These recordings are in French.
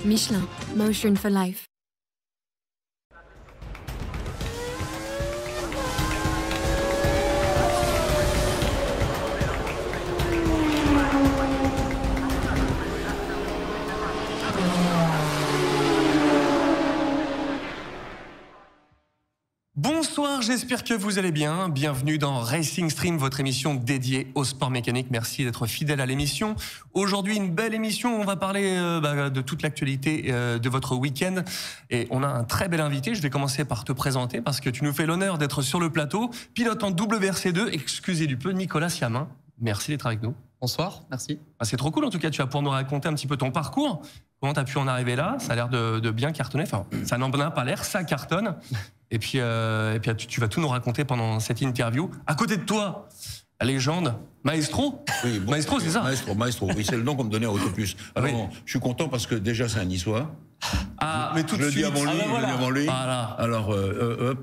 Michelin, Motion for Life. Bonsoir, j'espère que vous allez bien. Bienvenue dans Racing Stream, votre émission dédiée au sport mécanique. Merci d'être fidèle à l'émission. Aujourd'hui, une belle émission. On va parler de toute l'actualité de votre week-end. Et on a un très bel invité. Je vais commencer par te présenter parce que tu nous fais l'honneur d'être sur le plateau. Pilote en WRC2, excusez du peu, Nicolas Siamin. Merci d'être avec nous. Bonsoir, merci. C'est trop cool en tout cas, tu vas pouvoir nous raconter un petit peu ton parcours. Comment tu as pu en arriver là? Ça a l'air de bien cartonner. Enfin, ça n'en a pas l'air, ça cartonne. Et puis tu vas tout nous raconter pendant cette interview. À côté de toi, la légende, Maestro. Oui, bon, Maestro, c'est ça? Maestro, oui, c'est le nom qu'on me donnait à Autoplus. Alors, oui. Je suis content parce que déjà, c'est un Niçois. Ah, mais tout de Je le suite. dis avant lui, Ah, ben voilà. je le dis avant lui. Voilà. Alors,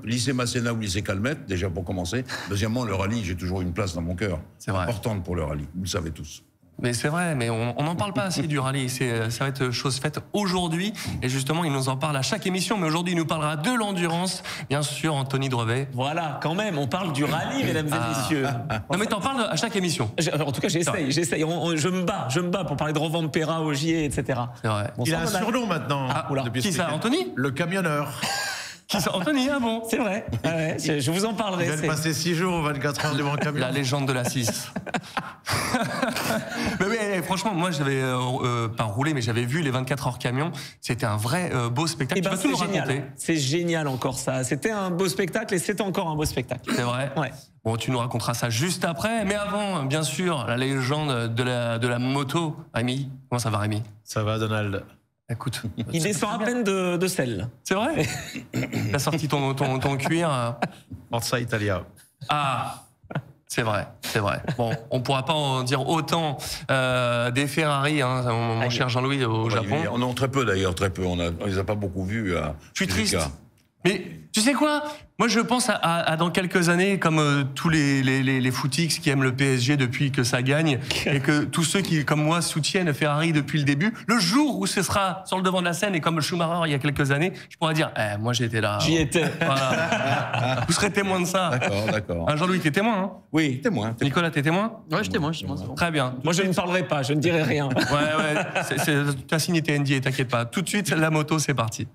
lycée Masséna ou lycée Calmette, déjà pour commencer. Deuxièmement, le rallye, j'ai toujours une place dans mon cœur. C'est vrai. Importante pour le rallye, vous le savez tous. Mais c'est vrai, mais on n'en parle pas assez du rallye. Ça va être chose faite aujourd'hui. Et justement, il nous en parle à chaque émission. Mais aujourd'hui, il nous parlera de l'endurance. Bien sûr, Anthony Drevet. Voilà, quand même, on parle du rallye, mesdames et messieurs. Non, mais t'en parles à chaque émission. En tout cas, j'essaye. Je me bats pour parler de Rovanpera, Ogier, etc. C'est vrai. Il a un surnom maintenant. Ah, qui ça, Anthony? Le camionneur. Qui ça, Anthony? Ah bon? C'est vrai. Ouais, je vous en parlerai. Il vient de passer 6 jours ou 24 heures du Mans Camion. La légende de la 6. mais franchement, moi, j'avais pas roulé, mais j'avais vu les 24 heures camion. C'était un vrai beau spectacle. Et tu vas tout nous raconter. C'est génial encore ça. C'était un beau spectacle et c'est encore un beau spectacle. C'est vrai? Ouais. Bon, tu nous raconteras ça juste après. Mais avant, bien sûr, la légende de la moto. Rémi, comment ça va, Rémi? Ça va, Donald? Écoute, Il descend à peine de sel. c'est vrai? T'as sorti ton cuir. Forza Italia. Ah, c'est vrai, c'est vrai. Bon, on pourra pas en dire autant des Ferrari, hein, mon cher Jean-Louis, au Japon. On en très peu d'ailleurs, très peu. On les a pas beaucoup vus à Je suis triste. Suzuka. Mais tu sais quoi? Moi, je pense à dans quelques années, comme tous les footix qui aiment le PSG depuis que ça gagne, et que tous ceux qui, comme moi, soutiennent Ferrari depuis le début, le jour où ce sera sur le devant de la scène, et comme Schumacher il y a quelques années, je pourrais dire, moi j'étais là. J'y étais. Voilà. Vous serez témoin de ça. D'accord. Hein, Jean-Louis, t'es témoin, hein? Oui, témoin. Nicolas, t'es témoin? Ouais, je témoin, c'est bon. Très bien. Moi, je ne parlerai pas, je ne dirai rien. Ouais, t'as signé tes NDA, t'inquiète pas. Tout de suite, la moto, c'est parti.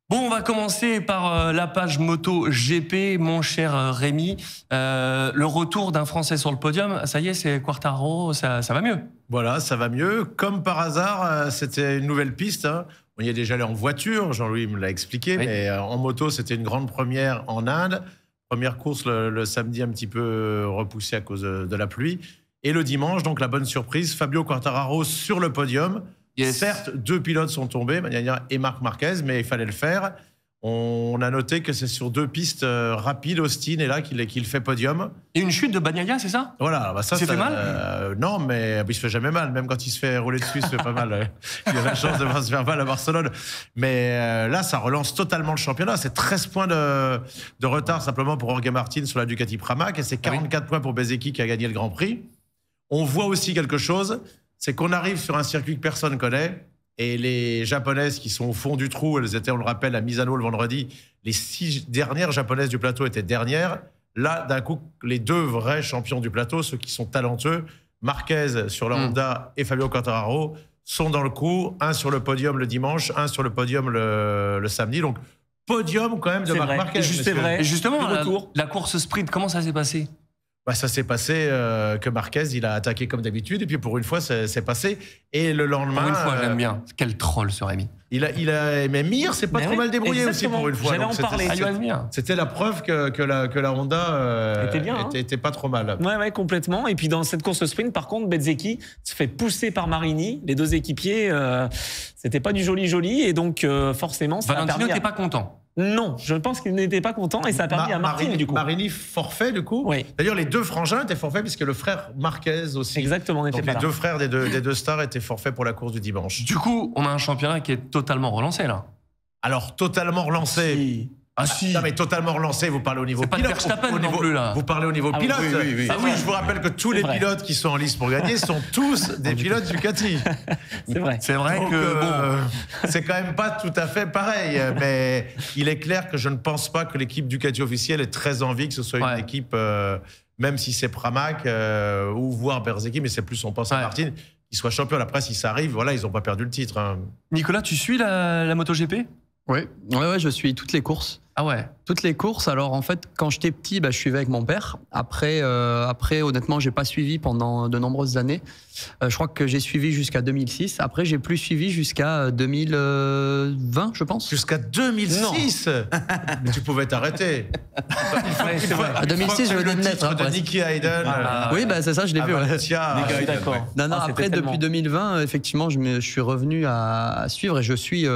Bon, on va commencer par la page moto GP, mon cher Rémi. Le retour d'un Français sur le podium, ça y est, c'est Quartararo, ça va mieux. Voilà, ça va mieux. Comme par hasard, c'était une nouvelle piste. Hein. On y est déjà allé en voiture, Jean-Louis me l'a expliqué, Oui. mais en moto, c'était une grande première en Inde. Première course le samedi un petit peu repoussée à cause de la pluie. Et le dimanche, donc la bonne surprise, Fabio Quartararo sur le podium. Yes. Certes, 2 pilotes sont tombés, Bagnaia et Marc Marquez, mais il fallait le faire. On a noté que c'est sur 2 pistes rapides, Austin est là qu'il fait podium. Et une chute de Bagnaia, c'est ça? Voilà, bah ça, Il s'est fait mal non, mais il se fait jamais mal. Même quand il se fait rouler dessus, il se fait pas mal. Il a la chance de pas se faire mal à Barcelone. Mais là, ça relance totalement le championnat. C'est 13 points de retard simplement pour Jorge Martin sur la Ducati Pramac et c'est 44 points pour Bezzecchi qui a gagné le Grand Prix. On voit aussi quelque chose, c'est qu'on arrive sur un circuit que personne connaît. Et les Japonaises qui sont au fond du trou, elles étaient, on le rappelle, à Misano le vendredi. Les 6 dernières Japonaises du plateau étaient dernières. Là, d'un coup, les 2 vrais champions du plateau, ceux qui sont talentueux, Marquez sur la Honda et Fabio Quartararo, sont dans le coup. Un sur le podium le dimanche, un sur le podium le samedi. Donc, podium quand même de Marc Marquez. C'est vrai. Et justement, Le retour. la course sprint, comment ça s'est passé? Bah, ça s'est passé que Marquez, il a attaqué comme d'habitude, et puis pour une fois, c'est passé. Et le lendemain... Pour une fois, j'aime bien. Quel troll, ce Rémi. Il a mais Mir s'est pas Mais trop oui, mal débrouillé aussi exactement. pour une fois. J'allais Donc en parler. Ah, Johan Mir. C'était la preuve que la Honda Était bien, hein. était pas trop mal. Ouais, complètement. Et puis dans cette course sprint, par contre, Bezzecchi se fait pousser par Marini. Les 2 équipiers, c'était pas du joli. Et donc, forcément, ça a Valentino permis... n'était pas content. Non, je pense qu'il n'était pas content et ça a permis à Martin, du coup. Marini forfait, du coup. Oui. D'ailleurs, les 2 frangins étaient forfaits, puisque le frère Marquez aussi. Exactement, on était Donc pas les là. 2 frères des deux stars étaient forfaits pour la course du dimanche. Du coup, on a un championnat qui est totalement relancé, là. Alors, totalement relancé. Si. Ah si. Non, mais totalement relancé, vous parlez au niveau C'est pas de pilote. Verstappen au non niveau, plus, là. Vous parlez au niveau Ah oui, pilote. oui. Ah oui, je vous rappelle que tous les vrai. pilotes qui sont en lice pour gagner sont tous des pilotes Ducati. C'est vrai. C'est vrai Donc, que bon. c'est quand même pas tout à fait pareil. Mais il est clair que je ne pense pas que l'équipe Ducati officielle ait très envie que ce soit Ouais. une équipe, même si c'est Pramac ou voire Berzecchi, mais c'est plus on pense à Ouais. Martin, qui soit champion. Après, si ça arrive, voilà, ils n'ont pas perdu le titre. Hein. Nicolas, tu suis la MotoGP? Oui, ouais, je suis toutes les courses. Ah ouais. Toutes les courses. Alors en fait, quand j'étais petit, je suivais avec mon père. Après, honnêtement, j'ai pas suivi pendant de nombreuses années. Je crois que j'ai suivi jusqu'à 2006. Après, j'ai plus suivi jusqu'à 2020, je pense. Jusqu'à 2006 Mais tu pouvais t'arrêter. À 2006, je venais de naître, hein, de presque. Nicky Hayden. Oui, c'est ça, je l'ai vu. Ouais. Valencia. Je suis d'accord. Non, Ah, après, c'était depuis 2020, effectivement, je suis revenu à suivre et je suis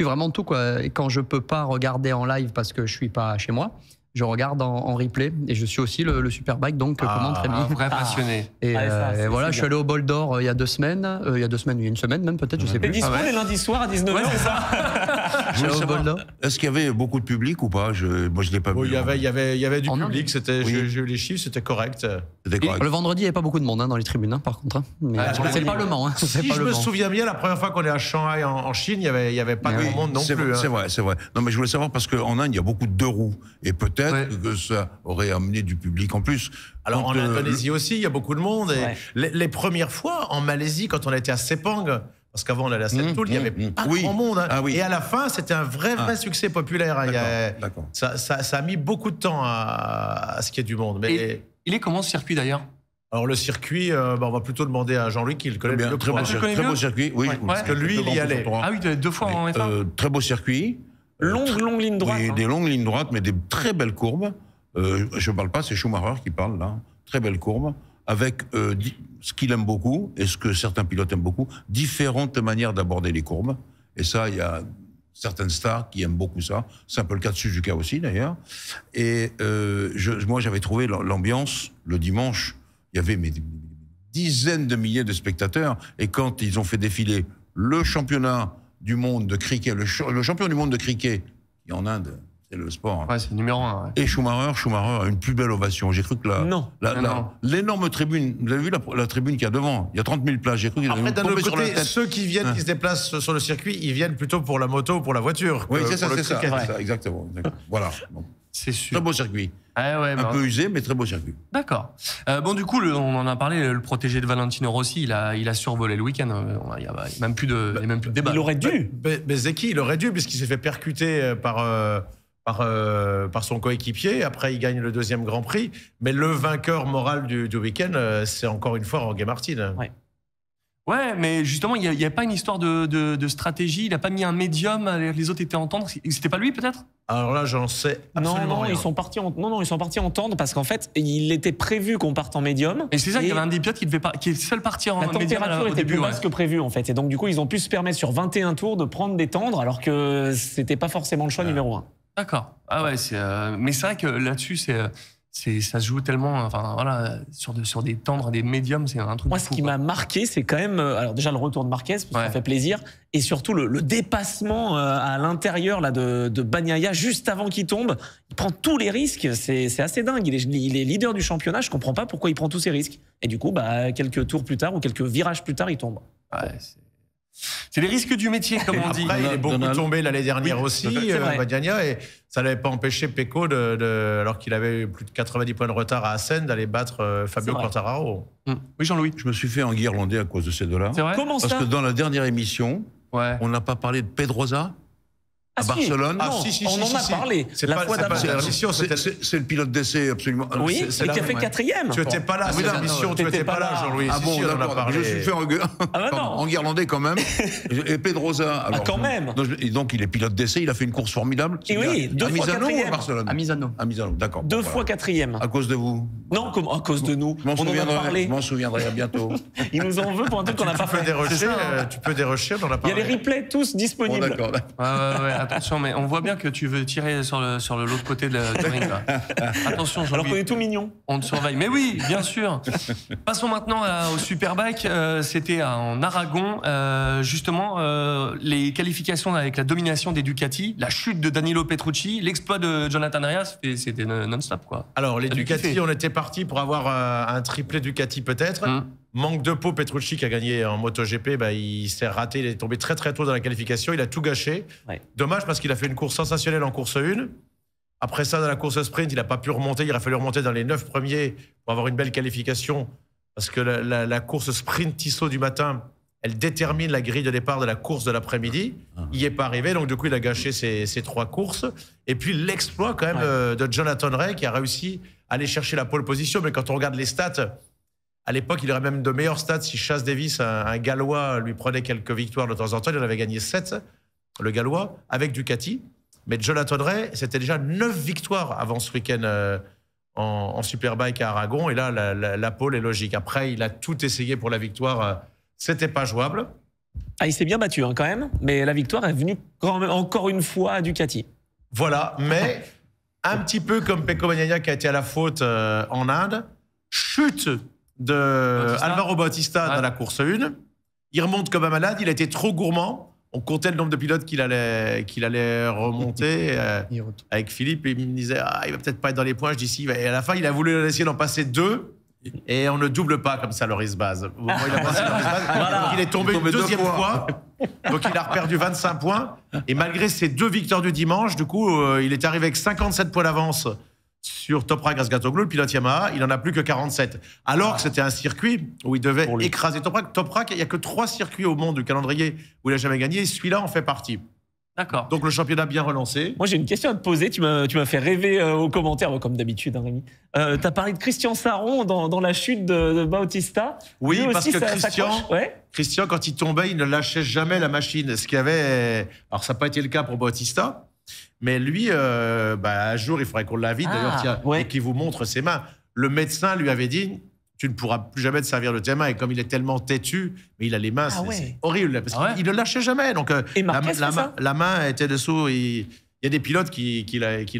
vraiment tout, quoi. Et quand je peux pas regarder en live parce que je suis pas chez moi, je regarde en replay et je suis aussi le Superbike, donc commente Rémi. Un vrai passionné. Et, Ah, ça, c'est voilà, bien. je suis allé au Bol d'Or il y a 2 semaines. Il y a une semaine même, peut-être, je sais T'es plus. dispo les lundis soirs à 19h, c'est ça? Je suis allé au Bol d'Or. Est-ce qu'il y avait beaucoup de public ou pas? Moi, je l'ai pas Bon, vu. il y avait du En public, c'était, Oui. j'ai eu les chiffres, c'était correct. C'était correct. Le vendredi, il n'y avait pas beaucoup de monde dans les tribunes, par contre. Mais c'est pas le Mans. C'est Si pas je le me Mans. souviens bien, la première fois qu'on est à Shanghai en Chine, il y avait pas Oui, grand monde non c'est plus. vrai, hein. c'est vrai, c'est vrai. Non, mais je voulais savoir parce qu'en Inde, il y a beaucoup de 2 roues. Et peut-être Ouais. que ça aurait amené du public en plus. Alors Quand, en Indonésie aussi, il y a beaucoup de monde. Et Ouais. les premières fois, en Malaisie, quand on était à Sepang, parce qu'avant on allait à Septoul, il n'y avait pas Oui. grand monde. Hein. Ah oui. Et à la fin, c'était un vrai succès populaire. Hein. Il y a- D'accord. ça a mis beaucoup de temps à ce qu'il y ait du monde. Mais Et il est comment ce circuit d'ailleurs? alors le circuit, on va plutôt demander à Jean-Louis qui le connaît Bien, mieux que très, moi. beau tu le connais très mieux beau circuit. Oui, Ouais. je- Parce que lui, il y allait. Ah oui, 2 fois en F1. Très beau circuit. Longue ligne droite. Oui, hein. des longues lignes droites, mais des très belles courbes. Je ne parle pas, c'est Schumacher qui parle là. Très belles courbes, avec ce qu'il aime beaucoup, et ce que certains pilotes aiment beaucoup, différentes manières d'aborder les courbes. Et ça, il y a certaines stars qui aiment beaucoup ça. C'est un peu le cas de Suzuka aussi, d'ailleurs. Et moi, j'avais trouvé l'ambiance, le dimanche, il y avait des dizaines de milliers de spectateurs, et quand ils ont fait défiler le championnat du monde de cricket, le champion du monde de cricket, qui en Inde, c'est le sport, hein, Ouais, c'est le numéro 1. Ouais. et Schumacher a une plus belle ovation. J'ai cru que Non. Non. l'énorme tribune, vous avez vu la tribune qu'il y a devant? Il y a 30 000 places. J'ai cru qu'il Après, allait d'un tomber autre sur la côté, tête. ceux qui viennent, qui se déplacent sur le circuit, ils viennent plutôt pour la moto ou pour la voiture. Oui, que c'est ça, pour le c'est ça, cricket. c'est ça, exactement. Voilà. Bon. C'est sûr. Très beau circuit. Ah ouais, Un bah, peu usé, mais très beau circuit. D'accord. Bon, du coup, on en a parlé, le protégé de Valentino Rossi, il a survolé le week-end. Il n'y a même plus de débat. Il aurait dû. Bezeki, il aurait dû, puisqu'il s'est fait percuter par son coéquipier. Après, il gagne le 2e Grand Prix. Mais le vainqueur moral du week-end, c'est encore une fois Jorge Martin. Ouais. Ouais, mais justement, il n'y a pas une histoire de stratégie. Il n'a pas mis un médium, les autres étaient entendre. C'était pas lui, peut-être? Alors là, j'en sais absolument Non, rien. ils sont partis entendre parce qu'en fait, il était prévu qu'on parte en médium. Et c'est ça, il y avait un des pilotes qui est seul parti en La médium température au était début. plus Ouais. basse que prévu en fait. Et donc du coup, ils ont pu se permettre sur 21 tours de prendre des tendres alors que c'était pas forcément le choix numéro 1. D'accord. Ah ouais, mais c'est vrai que là-dessus, ça se joue tellement. Enfin voilà, sur des tendres, des médiums, c'est un truc. Moi, de ce fou, qui quoi. m'a marqué, c'est quand même alors déjà le retour de Marquez, parce que Ouais. ça fait plaisir, et surtout le dépassement à l'intérieur là de Bagnaia juste avant qu'il tombe. Il prend tous les risques, c'est assez dingue. Il est leader du championnat. Je comprends pas pourquoi il prend tous ces risques. Et du coup, quelques tours plus tard ou quelques virages plus tard, il tombe. Ouais, c'est les risques du métier, comme on dit. Après, il est beaucoup Donald. tombé l'année dernière Oui, aussi, c'est vrai. Bagnaia, et ça n'avait pas empêché Pecco, alors qu'il avait eu plus de 90 points de retard à Assen, d'aller battre C'est Fabio vrai. Quartararo. Oui, Jean-Louis. Je me suis fait enguirlander à cause de ces deux-là. C'est vrai? Comment Parce ça que dans la dernière émission, Ouais. on n'a pas parlé de Pedrosa Ah, à si. Barcelone. Non, si, on si, en si, a si. parlé. C'est La pas- fois c'est pas d'avant. la dernière. C'est le pilote d'essai, absolument. Oui, c'est et là qui a où- fait 4e. Tu n'étais pas là, oui, c'est non, l'émission, non, tu t'étais n'étais pas pas là, là. Jean-Louis. Ah Si, bon, si, on en a d'accord. parlé. Je me suis fait Ah bah non. enguirlander quand même. Et Pedrosa. Alors, quand même. Et donc, il est pilote d'essai, il a fait une course formidable. Et oui, bien. 2 à fois Misano ou 4e. à Barcelone À Misano. À Misano, d'accord. 2 Bon, fois voilà. 4e. À cause de vous. Non, à cause de nous. Je m'en On en a souviendrai, parlé. je m'en souviendrai à bientôt. Il nous en veut pour un truc qu'on n'a pas Tu peux fait. dérocher, C'est ça, hein. tu peux dérocher, on en a Il y a parlé. les replays tous Bon, disponibles. d'accord. Ouais. attention, mais on voit bien que tu veux tirer sur l'autre côté du ring. Là. Attention, Alors qu'on est tout mignon. On te surveille. Mais oui, bien sûr. Passons maintenant au Superbike. C'était en Aragon. Justement, les qualifications avec la domination des Ducati, la chute de Danilo Petrucci, l'exploit de Jonathan Arias, c'était non-stop, quoi. Alors, les Ça lui Ducati, kiffait. on était parti pour avoir un triplé Ducati peut-être. Manque de peau, Petrucci qui a gagné en MotoGP, il s'est raté, il est tombé très très tôt dans la qualification, il a tout gâché. Ouais. Dommage parce qu'il a fait une course sensationnelle en course 1. Après ça, dans la course sprint, il n'a pas pu remonter, il a fallu remonter dans les 9 premiers pour avoir une belle qualification parce que la course sprint Tissot du matin, elle détermine la grille de départ de la course de l'après-midi. Il n'y est pas arrivé, donc du coup, il a gâché ses 3 courses. Et puis l'exploit quand même de Jonathan Rea qui a réussi à aller chercher la pole position, mais quand on regarde les stats, à l'époque, il aurait même de meilleurs stats si Chas Davis, un Gallois, lui prenait quelques victoires de temps en temps. Il en avait gagné 7, le Gallois, avec Ducati. Mais Jonathan Rea, c'était déjà 9 victoires avant ce week-end en Superbike à Aragon. Et là, la pole est logique. Après, il a tout essayé pour la victoire. C'était pas jouable. Ah, il s'est bien battu quand même, mais la victoire est venue quand même encore une fois à Ducati. Voilà, mais un petit peu comme Pecco Bagnaia qui a été à la faute en Inde. Chute de Alvaro Bautista dans la course 1. Il remonte comme un malade, il a été trop gourmand. On comptait le nombre de pilotes qu'il allait remonter avec Philippe. Et il me disait, il va peut-être pas être dans les points. Je dis si. Et à la fin, il a voulu essayer d'en passer 2. Et on ne double pas comme ça Loris Baz. Il a passé Loris Baz. Voilà. Donc il est tombé une deuxième fois. Donc il a reperdu 25 points. Et malgré ses 2 victoires du dimanche, du coup, il est arrivé avec 57 points d'avance sur Toprak Razgatoglu, le pilote Yamaha. Il n'en a plus que 47. Alors que c'était un circuit où il devait écraser Toprak. Toprak, il n'y a que 3 circuits au monde du calendrier où il n'a jamais gagné. Et celui-là en fait partie. D'accord. Donc le championnat bien relancé. Moi, j'ai une question à te poser. Tu m'as fait rêver aux commentaires, comme d'habitude, Rémi. Tu as parlé de Christian Saron dans la chute de Bautista. Oui, Lui parce aussi, que ça Christian, s'accroche. Ouais. Christian, quand il tombait, il ne lâchait jamais la machine. Ce qui avait... Alors, ça n'a pas été le cas pour Bautista, mais lui, un jour, il faudrait qu'on l'invite, et qu'il vous montre ses mains. Le médecin lui avait dit, tu ne pourras plus jamais te servir de tes mains. Et comme il est tellement têtu, mais il a les mains, c'est horrible. Parce qu'il ne lâchait jamais. Donc, Et Marquez fait ça la main était dessous. Il y a des pilotes qui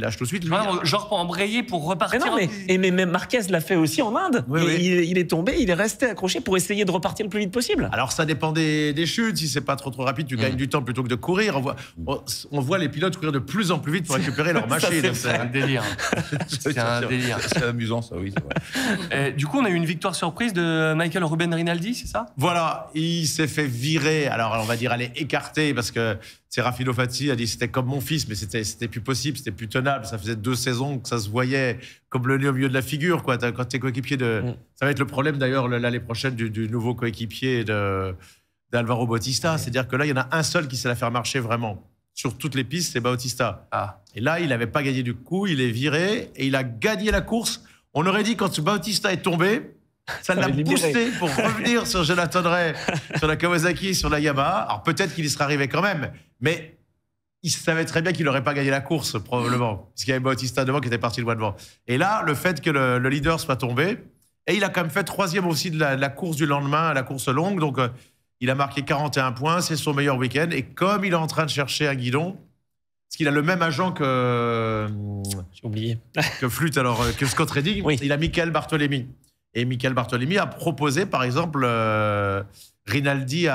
lâchent tout de suite. Lui, Genre pour embrayer, pour repartir. Mais même Marquez l'a fait aussi en Inde. Oui, Il est tombé, il est resté accroché pour essayer de repartir le plus vite possible. Alors, ça dépend des chutes. Si c'est pas trop rapide, tu gagnes du temps plutôt que de courir. On voit les pilotes courir de plus en plus vite pour récupérer leur machine. C'est un délire. C'est un délire. C'est amusant, ça, oui, c'est vrai. Du coup, on a eu une victoire surprise de Michael Ruben Rinaldi, c'est ça? Voilà, il s'est fait virer. Alors, on va dire, elle est écartée parce que Serafino Fazzi a dit c'était comme mon fils, mais c'était plus possible, c'était plus tenable. Ça faisait 2 saisons que ça se voyait comme le nez au milieu de la figure, quoi. Quand t'es coéquipier ça va être le problème d'ailleurs l'année prochaine du nouveau coéquipier d'Alvaro Bautista. C'est-à-dire que là, il y en a un seul qui sait la faire marcher vraiment sur toutes les pistes, c'est Bautista. Et là, il n'avait pas gagné du coup, il est viré et il a gagné la course. On aurait dit quand Bautista est tombé, ça l'a boosté pour revenir sur Jonathan Rea, sur la Kawasaki, sur la Yamaha. Alors peut-être qu'il y serait arrivé quand même, mais il savait très bien qu'il n'aurait pas gagné la course, probablement, parce qu'il y avait Bautista devant qui était parti loin devant. Et là, le fait que le leader soit tombé, et il a quand même fait 3e aussi de la course du lendemain, la course longue, donc il a marqué 41 points, c'est son meilleur week-end, et comme il est en train de chercher un guidon, parce qu'il a le même agent que... J'ai oublié. Que Flute, alors, que Scott Redding, il a Michael Bartolemi. Et Michael Bartolemi a proposé, par exemple, Rinaldi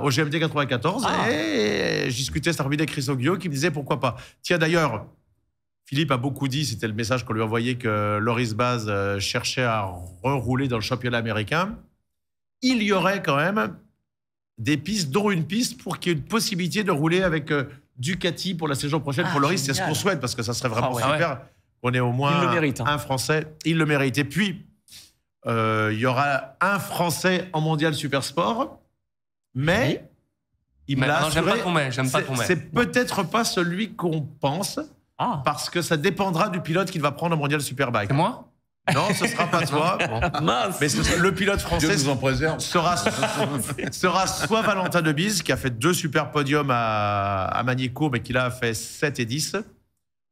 au GMT 94. Et j'ai discuté cet arbitre avec Chris Oggio qui me disait pourquoi pas. Tiens, d'ailleurs, Philippe a beaucoup dit, c'était le message qu'on lui envoyait, que Loris Baz cherchait à rerouler dans le championnat américain. Il y aurait quand même des pistes, dont une piste pour qu'il y ait une possibilité de rouler avec Ducati pour la saison prochaine. Pour Loris, c'est ce qu'on souhaite parce que ça serait vraiment super. On est au moins un Français. Il le mérite. Et puis, il y aura un Français en mondial Supersport, mais il me l'a assuré. J'aime pas ton mec. C'est peut-être pas celui qu'on pense, parce que ça dépendra du pilote qu'il va prendre en mondial Superbike. C'est moi? Non, ce sera pas toi. Mais le pilote français Dieu nous en préserve. sera soit Valentin Debise, qui a fait 2 super podiums à Magny-Cours, mais qui là a fait 7 et 10,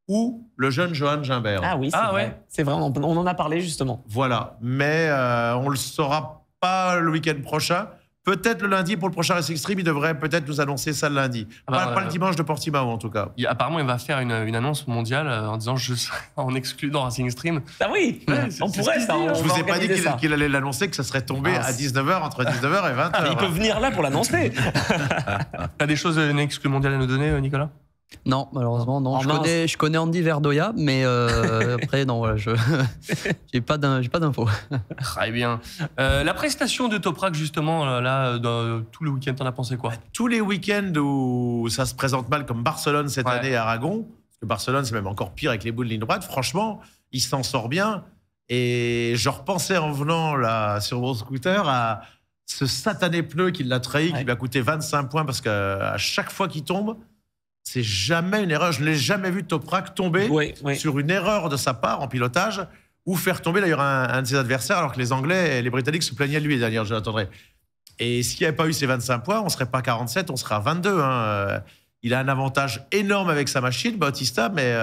ou le jeune Johan Gimbert. Ah oui, c'est vrai. C'est vrai, on en a parlé justement. Voilà, mais on le saura pas le week-end prochain. Peut-être le lundi pour le prochain Racing Stream, il devrait peut-être nous annoncer ça le lundi. Pas le dimanche de Portimao en tout cas. Apparemment, il va faire une annonce mondiale en disant je serai en exclu dans Racing Stream. Ah oui, on pourrait ça. Je vous ai pas dit qu'il allait l'annoncer, que ça serait tombé à 19h, entre 19h et 20h. Il peut venir là pour l'annoncer. T'as des choses, une exclu mondiale à nous donner, Nicolas? Non, malheureusement, non. Oh, Je connais Andy Verdoya, mais après, non, voilà, j'ai pas d'infos. Très bien. La prestation de Toprak, justement, là, tout le week-end, t'en as pensé quoi? Tous les week-ends où ça se présente mal, comme Barcelone cette année à Aragon, parce que Barcelone, c'est même encore pire avec les boules de ligne droite, franchement, il s'en sort bien. Et je repensais en venant là, sur mon scooter à ce satané pneu qui l'a trahi, qui lui a coûté 25 points, parce qu'à chaque fois qu'il tombe, c'est jamais une erreur. Je ne l'ai jamais vu Toprak tomber sur une erreur de sa part en pilotage ou faire tomber d'ailleurs un de ses adversaires, alors que les Anglais et les Britanniques se plaignaient de lui d'ailleurs, je l'attendrai. Et s'il n'y avait pas eu ces 25 points, on ne serait pas 47, on serait à 22. Hein. Il a un avantage énorme avec sa machine, Bautista, mais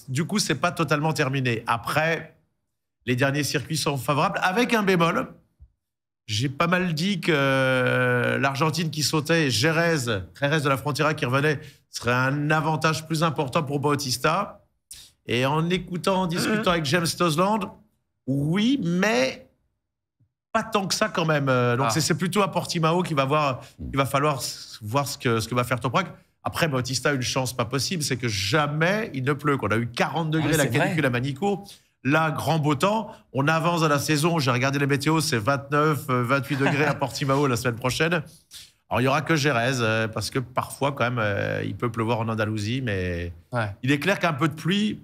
du coup, ce n'est pas totalement terminé. Après, les derniers circuits sont favorables, avec un bémol. J'ai pas mal dit que l'Argentine qui sautait et Jerez de la Frontera qui revenait serait un avantage plus important pour Bautista. Et en écoutant, en discutant avec James Tosland, oui, mais pas tant que ça quand même. Donc c'est plutôt à Portimao qu'il va falloir voir ce que va faire Toprak. Après, Bautista a une chance pas possible, c'est que jamais il ne pleut. On a eu 40 degrés la canicule à Manicourt. Là, grand beau temps. On avance dans la saison. J'ai regardé les météos, c'est 29, 28 degrés à Portimao la semaine prochaine. Alors, il n'y aura que Jerez, parce que parfois, quand même, il peut pleuvoir en Andalousie. Mais il est clair qu'un peu de pluie,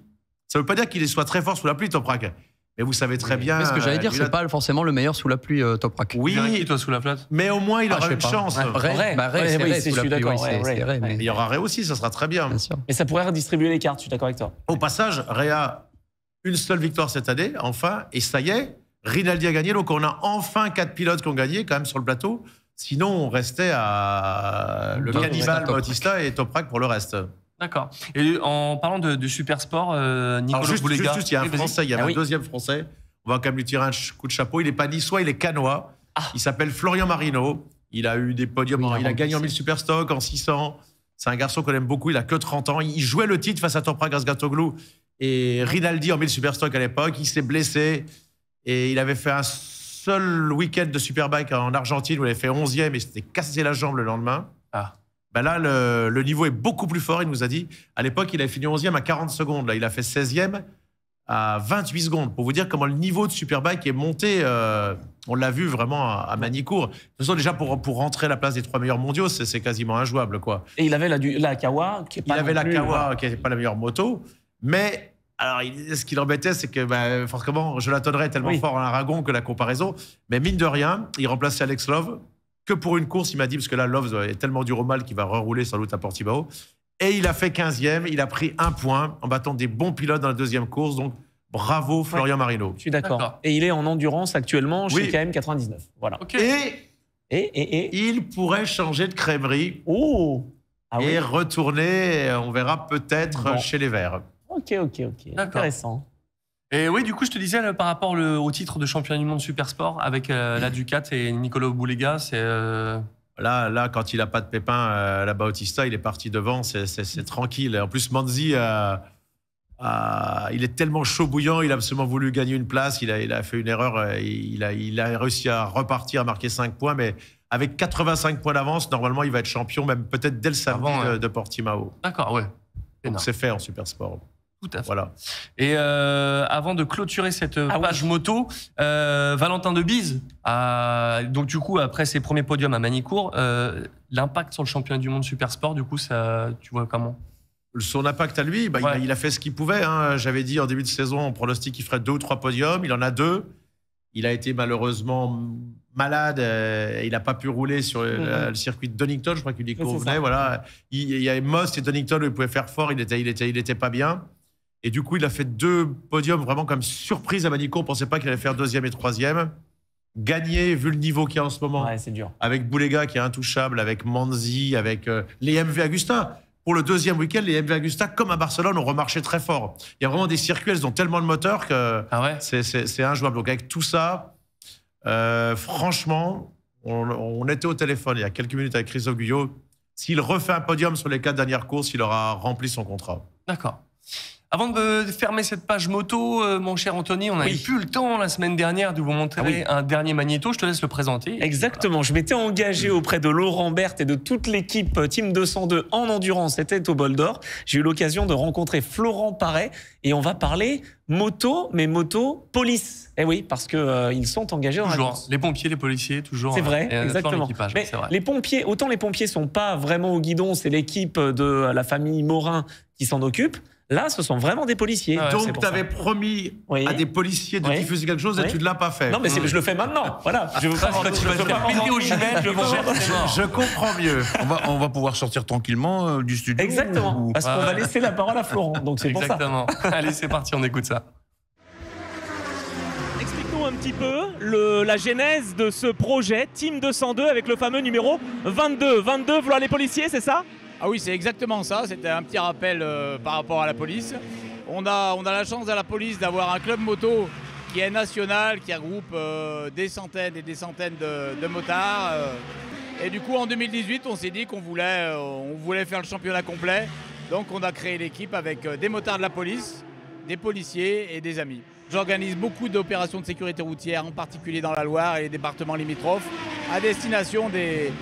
ça ne veut pas dire qu'il soit très fort sous la pluie, Toprak. Mais vous savez très bien... Mais ce que j'allais dire, c'est pas forcément le meilleur sous la pluie, Toprak. Oui, qui, toi, sous la flotte? mais au moins, il aura une chance. Ray, c'est sous la pluie, c'est vrai. Mais il y aura Ray aussi, ça sera très bien. Bien sûr. Et ça pourrait redistribuer les cartes, je suis d'accord avec toi. Au passage, Ray a une seule victoire cette année, enfin, et ça y est, Rinaldi a gagné, donc on a enfin 4 pilotes qui ont gagné quand même sur le plateau. Sinon, on restait à le cannibale Bautista et Toprak pour le reste. D'accord. Et en parlant de super sport, Nicolas Boulega... Juste, il y a un Français, il y a un deuxième Français. On va quand même lui tirer un coup de chapeau. Il n'est pas niçois, il est cannois. Il s'appelle Florian Marino. Il a eu des podiums, il a gagné en 1000 Superstock, en 600. C'est un garçon qu'on aime beaucoup, il a que 30 ans. Il jouait le titre face à Toprak Razgatoglu et Rinaldi en 1000 Superstock à l'époque. Il s'est blessé et il avait fait un seul week-end de Superbike en Argentine où il avait fait 11e et s'était cassé la jambe le lendemain. Ben là, le niveau est beaucoup plus fort, il nous a dit. À l'époque, il avait fini 11e à 40 secondes. Là, il a fait 16e à 28 secondes. Pour vous dire comment le niveau de Superbike est monté. On l'a vu vraiment à Manicourt. De toute façon, déjà, pour rentrer à la place des 3 meilleurs mondiaux, c'est quasiment injouable, quoi. Et il avait la Kawa, qui est pas la Kawa, qui n'est pas la meilleure moto. Mais, alors, ce qui l'embêtait, c'est que, forcément, je l'attendrais tellement fort en Aragon que la comparaison. Mais mine de rien, il remplaçait Alex Love que pour une course, il m'a dit, parce que là, Love est tellement dur au mal qu'il va rerouler sans doute à Portimao. Et il a fait 15e, il a pris 1 point en battant des bons pilotes dans la deuxième course. Donc, bravo Florian Marino. Je suis d'accord. Et il est en endurance actuellement chez KM 99. Voilà. Okay. Et il pourrait changer de crèmerie et retourner, on verra peut-être chez les Verts. Ok. Intéressant. Et oui, du coup, je te disais, par rapport au titre de champion du monde Supersport, avec la Ducat et Nicolas Boulega, c'est... Là, quand il n'a pas de pépin, la Bautista, il est parti devant, c'est tranquille. En plus, Manzi, il est tellement chaud bouillant, il a absolument voulu gagner une place, il a fait une erreur, il a réussi à repartir, à marquer 5 points, mais avec 85 points d'avance, normalement, il va être champion, même peut-être dès le samedi de Portimao. D'accord, ouais. Donc c'est fait en Supersport. Tout à fait. Voilà. Et avant de clôturer cette page moto, Valentin Debise, donc du coup, après ses premiers podiums à Manicourt, l'impact sur le championnat du monde Supersport, du coup, ça, tu vois comment? Son impact à lui, il a fait ce qu'il pouvait. Hein. J'avais dit en début de saison, on pronostique qu'il ferait 2 ou 3 podiums. Il en a 2. Il a été malheureusement malade. Il n'a pas pu rouler sur le circuit de Donington. Je crois qu'il lui convenait. Voilà. Il y avait Most et Donington où il pouvait faire fort. Il était pas bien. Et du coup, il a fait 2 podiums vraiment comme surprise à Manicourt. On ne pensait pas qu'il allait faire 2e et 3e. Gagné, vu le niveau qu'il y a en ce moment. Ouais, c'est dur. Avec Boulega qui est intouchable, avec Manzi, avec les MV Agusta. Pour le deuxième week-end, les MV Agusta, comme à Barcelone, ont remarché très fort. Il y a vraiment des circuits, elles ont tellement de moteurs que c'est injouable. Donc avec tout ça, franchement, on était au téléphone il y a quelques minutes avec Christophe Guyot. S'il refait un podium sur les 4 dernières courses, il aura rempli son contrat. D'accord. Avant de fermer cette page moto, mon cher Anthony, on n'avait plus le temps la semaine dernière de vous montrer un dernier magnéto. Je te laisse le présenter. Exactement. Je m'étais engagé auprès de Laurent Berthe et de toute l'équipe Team 202 en endurance. C'était au Bol d'Or. J'ai eu l'occasion de rencontrer Florent Paré et on va parler moto, mais moto police. Eh oui, parce que ils sont engagés dans la course. Les pompiers, les policiers, toujours. C'est vrai, exactement. Mais c'est vrai. les pompiers, autant les pompiers sont pas vraiment au guidon, c'est l'équipe de la famille Morin qui s'en occupe. Là, ce sont vraiment des policiers. Donc, tu avais promis à des policiers de diffuser quelque chose et tu ne l'as pas fait. Non, mais je le fais maintenant. Voilà. Je veux pas péter aux jumelles, je comprends mieux. On va pouvoir sortir tranquillement du studio. Exactement. Parce qu'on va laisser la parole à Florent. Donc, c'est pour ça. Exactement. Allez, c'est parti, on écoute ça. Explique-nous un petit peu la genèse de ce projet Team 202 avec le fameux numéro 22. 22, voilà les policiers, c'est ça ? Ah oui, c'est exactement ça. C'était un petit rappel par rapport à la police. On a la chance à la police d'avoir un club moto qui est national, qui regroupe des centaines et des centaines de motards. Et du coup, en 2018, on s'est dit qu'on voulait faire le championnat complet. Donc, on a créé l'équipe avec des motards de la police, des policiers et des amis. J'organise beaucoup d'opérations de sécurité routière, en particulier dans la Loire et les départements limitrophes, à destination des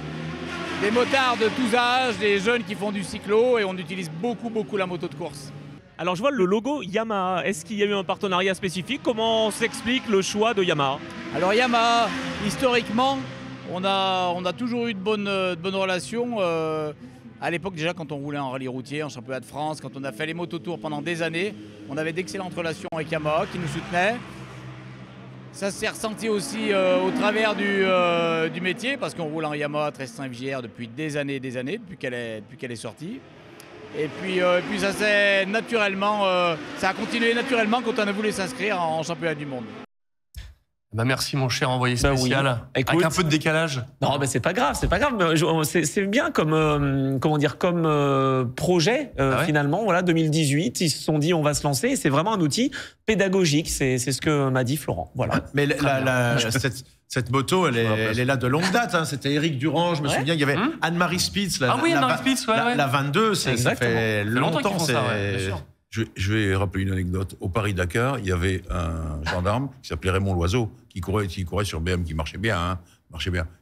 motards de tous âges, des jeunes qui font du cyclo, et on utilise beaucoup la moto de course. Alors je vois le logo Yamaha. Est-ce qu'il y a eu un partenariat spécifique? Comment s'explique le choix de Yamaha? Alors Yamaha, historiquement, on a toujours eu de bonnes relations. À l'époque déjà, quand on roulait en rallye routier, en championnat de France, quand on a fait les mototours pendant des années, on avait d'excellentes relations avec Yamaha qui nous soutenait. Ça s'est ressenti aussi au travers du métier, parce qu'on roule en Yamaha 13.5 JR depuis des années, depuis qu'elle est sortie. Et puis ça s'est naturellement, ça a continué naturellement quand on a voulu s'inscrire en championnat du monde. Bah merci mon cher envoyé spécial. Oui. Écoute, avec un peu de décalage. Non, mais c'est pas grave, c'est pas grave. C'est bien comme projet finalement. Voilà, 2018, ils se sont dit on va se lancer. Et c'est vraiment un outil pédagogique. C'est ce que m'a dit Florent. Voilà. Mais cette moto, elle est là de longue date. Hein. C'était Éric Durand, je me souviens. Il y avait Anne-Marie Spitz. Anne-Marie Spitz, la 22, ça fait longtemps. Je vais rappeler une anecdote. Au Paris-Dakar, il y avait un gendarme qui s'appelait Raymond Loiseau, qui courait sur BM, qui marchait bien. Hein,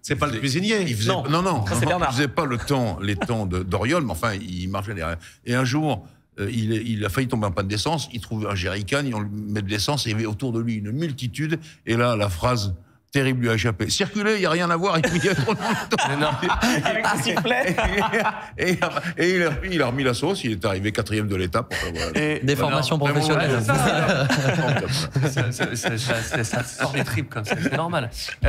c'est pas le cuisinier. Non, ça, c'est Bernard. Il faisait pas les temps d'Oriol, mais enfin, il marchait derrière. Et un jour, il a failli tomber en panne d'essence. Il trouve un jerrycan, il met de l'essence, et il y avait autour de lui une multitude. Et là, la phrase terrible lui a échappé. Circuler, il n'y a rien à voir. Il y a trop de monde. Avec un sifflet. Et il a remis la sauce. Il est arrivé 4e de l'étape. Des formations professionnelles. Ça sort des tripes comme ça, c'est normal. On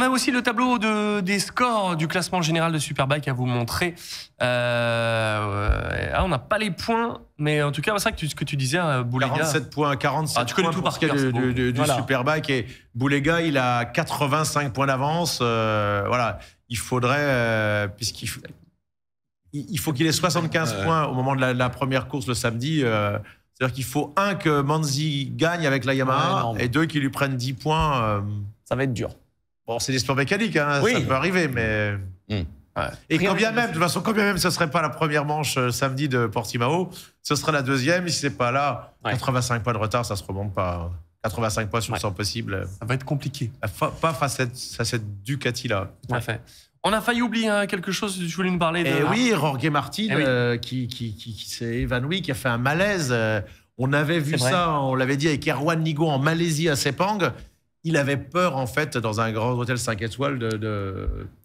a aussi le tableau des scores du classement général de Superbike à vous montrer. On n'a pas les points, mais en tout cas, c'est vrai que ce que tu disais, Boulega. 47 points, 47 tu connais points tout pour ce qui est du Superbike. Et Boulega, il a 85 points d'avance. Voilà, il faudrait, il faut qu'il ait 75 points au moment de la première course le samedi. C'est-à-dire qu'il faut que Manzi gagne avec la Yamaha et 2 qui lui prennent 10 points. Ça va être dur. Bon, c'est des sports mécaniques, hein, ça peut arriver, mais... Et quand bien même, de toute façon, quand bien même ce ne serait pas la première manche samedi de Portimao, ce serait la deuxième. Et si ce n'est pas là, 85 points de retard, ça ne se remonte pas. 85 points sur le 100 possible. Ça va être compliqué. Pas face à cette Ducati-là. Tout à fait. On a failli oublier quelque chose, tu voulais nous parler de... oui, Jorge Martin, qui s'est évanoui, qui a fait un malaise. On avait vu ça, on l'avait dit avec Erwan Nigo en Malaisie à Sepang. Il avait peur, en fait, dans un grand hôtel 5 étoiles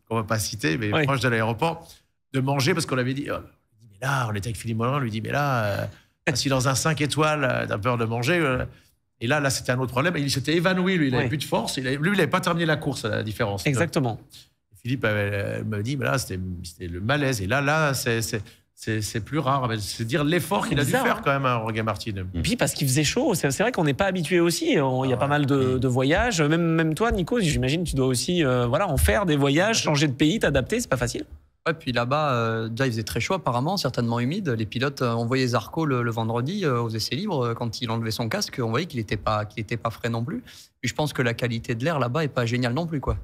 qu'on ne va pas citer, mais proche de l'aéroport, de manger, parce qu'on l'avait dit, mais là, on était avec Philippe Mollin, on lui dit, mais là, si dans un 5 étoiles, t'as peur de manger. Et là, c'était un autre problème. Il s'était évanoui, lui, il n'avait plus de force. Lui, il n'avait pas terminé la course, à la différence. Exactement. Philippe me dit, mais là, c'était le malaise. Et là, c'est plus rare. C'est dire l'effort qu'il a dû faire quand même, Jorge Martin. Et puis parce qu'il faisait chaud, c'est vrai qu'on n'est pas habitué aussi. Il y a pas mal de voyages. Même toi, Nico, j'imagine, tu dois aussi en faire des voyages, changer de pays, t'adapter, c'est pas facile. Ouais, puis là-bas, déjà il faisait très chaud apparemment, certainement humide. Les pilotes, on voyait Zarco le vendredi aux essais libres, quand il enlevait son casque, on voyait qu'il était pas frais non plus. Puis je pense que la qualité de l'air là-bas est pas géniale non plus, quoi.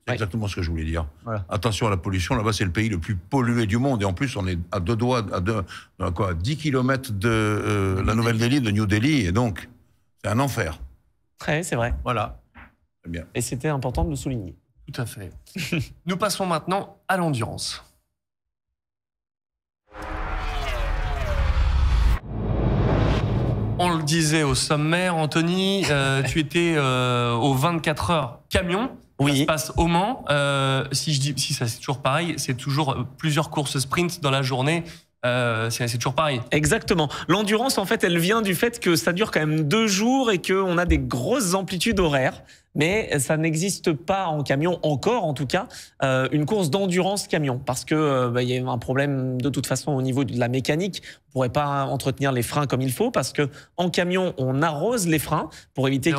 C'est exactement ce que je voulais dire. Voilà. Attention à la pollution, là-bas c'est le pays le plus pollué du monde et en plus on est à 10 km de la Nouvelle-Delhi, de New Delhi, et donc c'est un enfer. Ouais, c'est vrai. Voilà. Très bien. Et c'était important de le souligner. Tout à fait. Nous passons maintenant à l'endurance. On le disait au sommaire, Anthony, tu étais aux 24 heures camion. Oui. Ça se passe au Mans. Si ça c'est toujours pareil, c'est toujours plusieurs courses sprint dans la journée. C'est toujours pareil. Exactement. L'endurance, en fait, elle vient du fait que ça dure quand même 2 jours et qu'on a des grosses amplitudes horaires. Mais ça n'existe pas en camion, encore en tout cas, une course d'endurance camion. Parce que y a un problème de toute façon au niveau de la mécanique. On pourrait pas entretenir les freins comme il faut parce que en camion, on arrose les freins pour éviter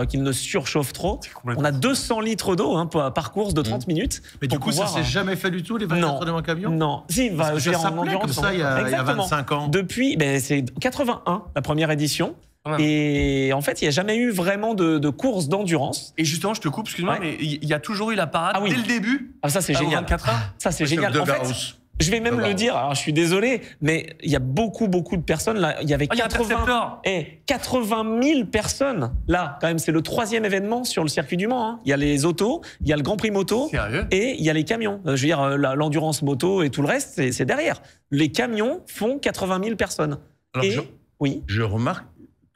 qu'ils ne surchauffent trop. On a 200 litres d'eau par course de 30 minutes. Mais du coup, ça s'est jamais fait du tout, les 24 heures de camion? Non. Si, je veux dire, en endurance, comme ça, il y a 25 ans. Depuis, c'est 81, la première édition. Et en fait, il n'y a jamais eu vraiment de course d'endurance. Et justement, je te coupe, excuse-moi, mais il y a toujours eu la parade dès le début. Ah, ça, c'est génial. 24 heures. Ça, c'est génial. En fait, je vais même le dire, alors je suis désolé, mais il y a beaucoup de personnes là. Il y avait 80 000 personnes là, quand même. C'est le 3e événement sur le circuit du Mans. Hein. Il y a les autos, il y a le Grand Prix moto. Sérieux? Et il y a les camions. Je veux dire, l'endurance moto et tout le reste, c'est derrière. Les camions font 80 000 personnes. Alors, je remarque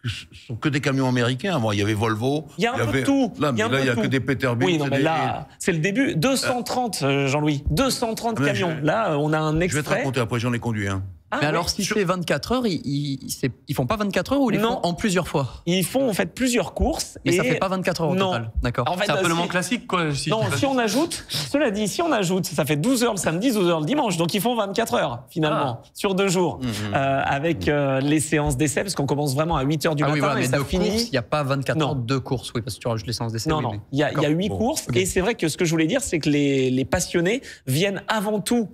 que ce sont que des camions américains. Avant, il y avait Volvo. Il y a un peu de tout. Là, il y a que des Peterbilt. Oui, non, mais là, c'est le début. 230, Jean-Louis. 230 camions. Là, on a un extrait. Je vais te raconter, après j'en ai conduit un. Mais alors, si c'est 24 heures, ils font pas 24 heures ou ils les font en plusieurs fois? Ils font en fait plusieurs courses. Mais ça fait pas 24 heures au total. D'accord. En fait, c'est un peu le Mans classique, quoi. Si on ajoute, cela dit, si on ajoute, ça fait 12 heures le samedi, 12 heures le dimanche. Donc ils font 24 heures, finalement, sur 2 jours. Avec les séances d'essai, parce qu'on commence vraiment à 8 heures du matin. Oui, voilà, et mais ça finit. Il n'y a pas 24 heures de courses. Oui, parce que tu rajoutes les séances d'essai. Non, il y a 8 courses. Et c'est vrai que ce que je voulais dire, c'est que les passionnés viennent avant tout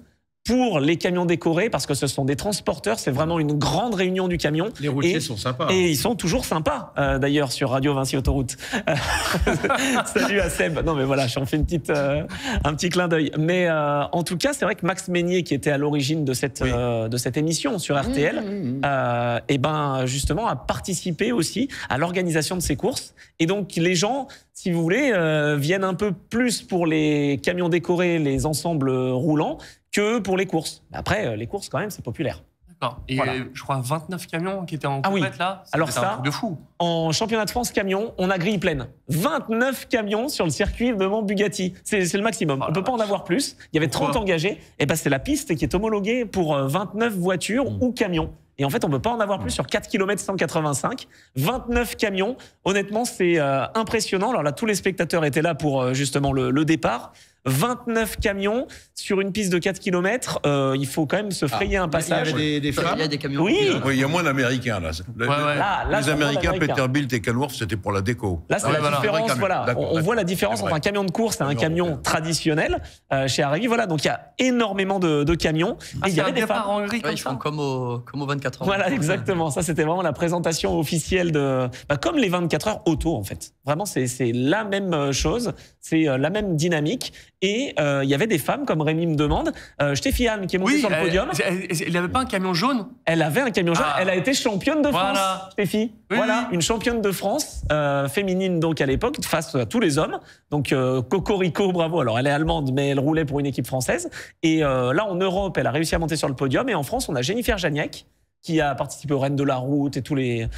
pour les camions décorés, parce que ce sont des transporteurs, c'est vraiment une grande réunion du camion. Les routiers sont sympas. Et ils sont toujours sympas, d'ailleurs, sur Radio Vinci Autoroute. Salut à Seb. Non, mais voilà, j'en fais un petit clin d'œil. Mais en tout cas, c'est vrai que Max Meignier, qui était à l'origine de cette émission sur RTL, justement, a participé aussi à l'organisation de ces courses. Et donc, les gens, si vous voulez, viennent un peu plus pour les camions décorés, les ensembles roulants, que pour les courses. Après, les courses, quand même, c'est populaire. D'accord. Et je crois 29 camions qui étaient en compète là. Alors ça, un truc de fou. En championnat de France camion, on a grille pleine. 29 camions sur le circuit de Mans Bugatti. C'est le maximum. On peut pas en avoir plus. Il y avait 30 engagés. Et ben c'est la piste qui est homologuée pour 29 voitures ou camions. Et en fait, on ne peut pas en avoir plus sur 4 km 185. 29 camions. Honnêtement, c'est impressionnant. Alors là, tous les spectateurs étaient là pour justement le départ. 29 camions sur une piste de 4 km. Il faut quand même se frayer un passage. Il y avait des femmes. Il y a des camions. Oui. Il y a moins d'Américains là. Là, les Américains, Peterbilt et Kenworth, c'était pour la déco. Là, c'est la différence. Voilà, on voit la différence entre un camion de course et un camion traditionnel chez Arrivi. Voilà, donc il y a énormément de camions. Et il y avait des femmes en gris ils font comme au 24 heures. Voilà, exactement. Ça, c'était vraiment la présentation officielle de, comme les 24 heures auto en fait. Vraiment, c'est la même chose, c'est la même dynamique. Et il y avait des femmes, comme Rémi me demande, Stéphane qui est montée sur le podium. Il n'avait pas un camion jaune? Elle avait un camion jaune. Elle a été championne de France, Stéphie. Oui, voilà, une championne de France féminine donc à l'époque face à tous les hommes. Donc Cocorico, bravo. Alors elle est allemande, mais elle roulait pour une équipe française. Et là en Europe, elle a réussi à monter sur le podium. Et en France, on a Jennifer Janiak, qui a participé aux Reines de la Route et tous les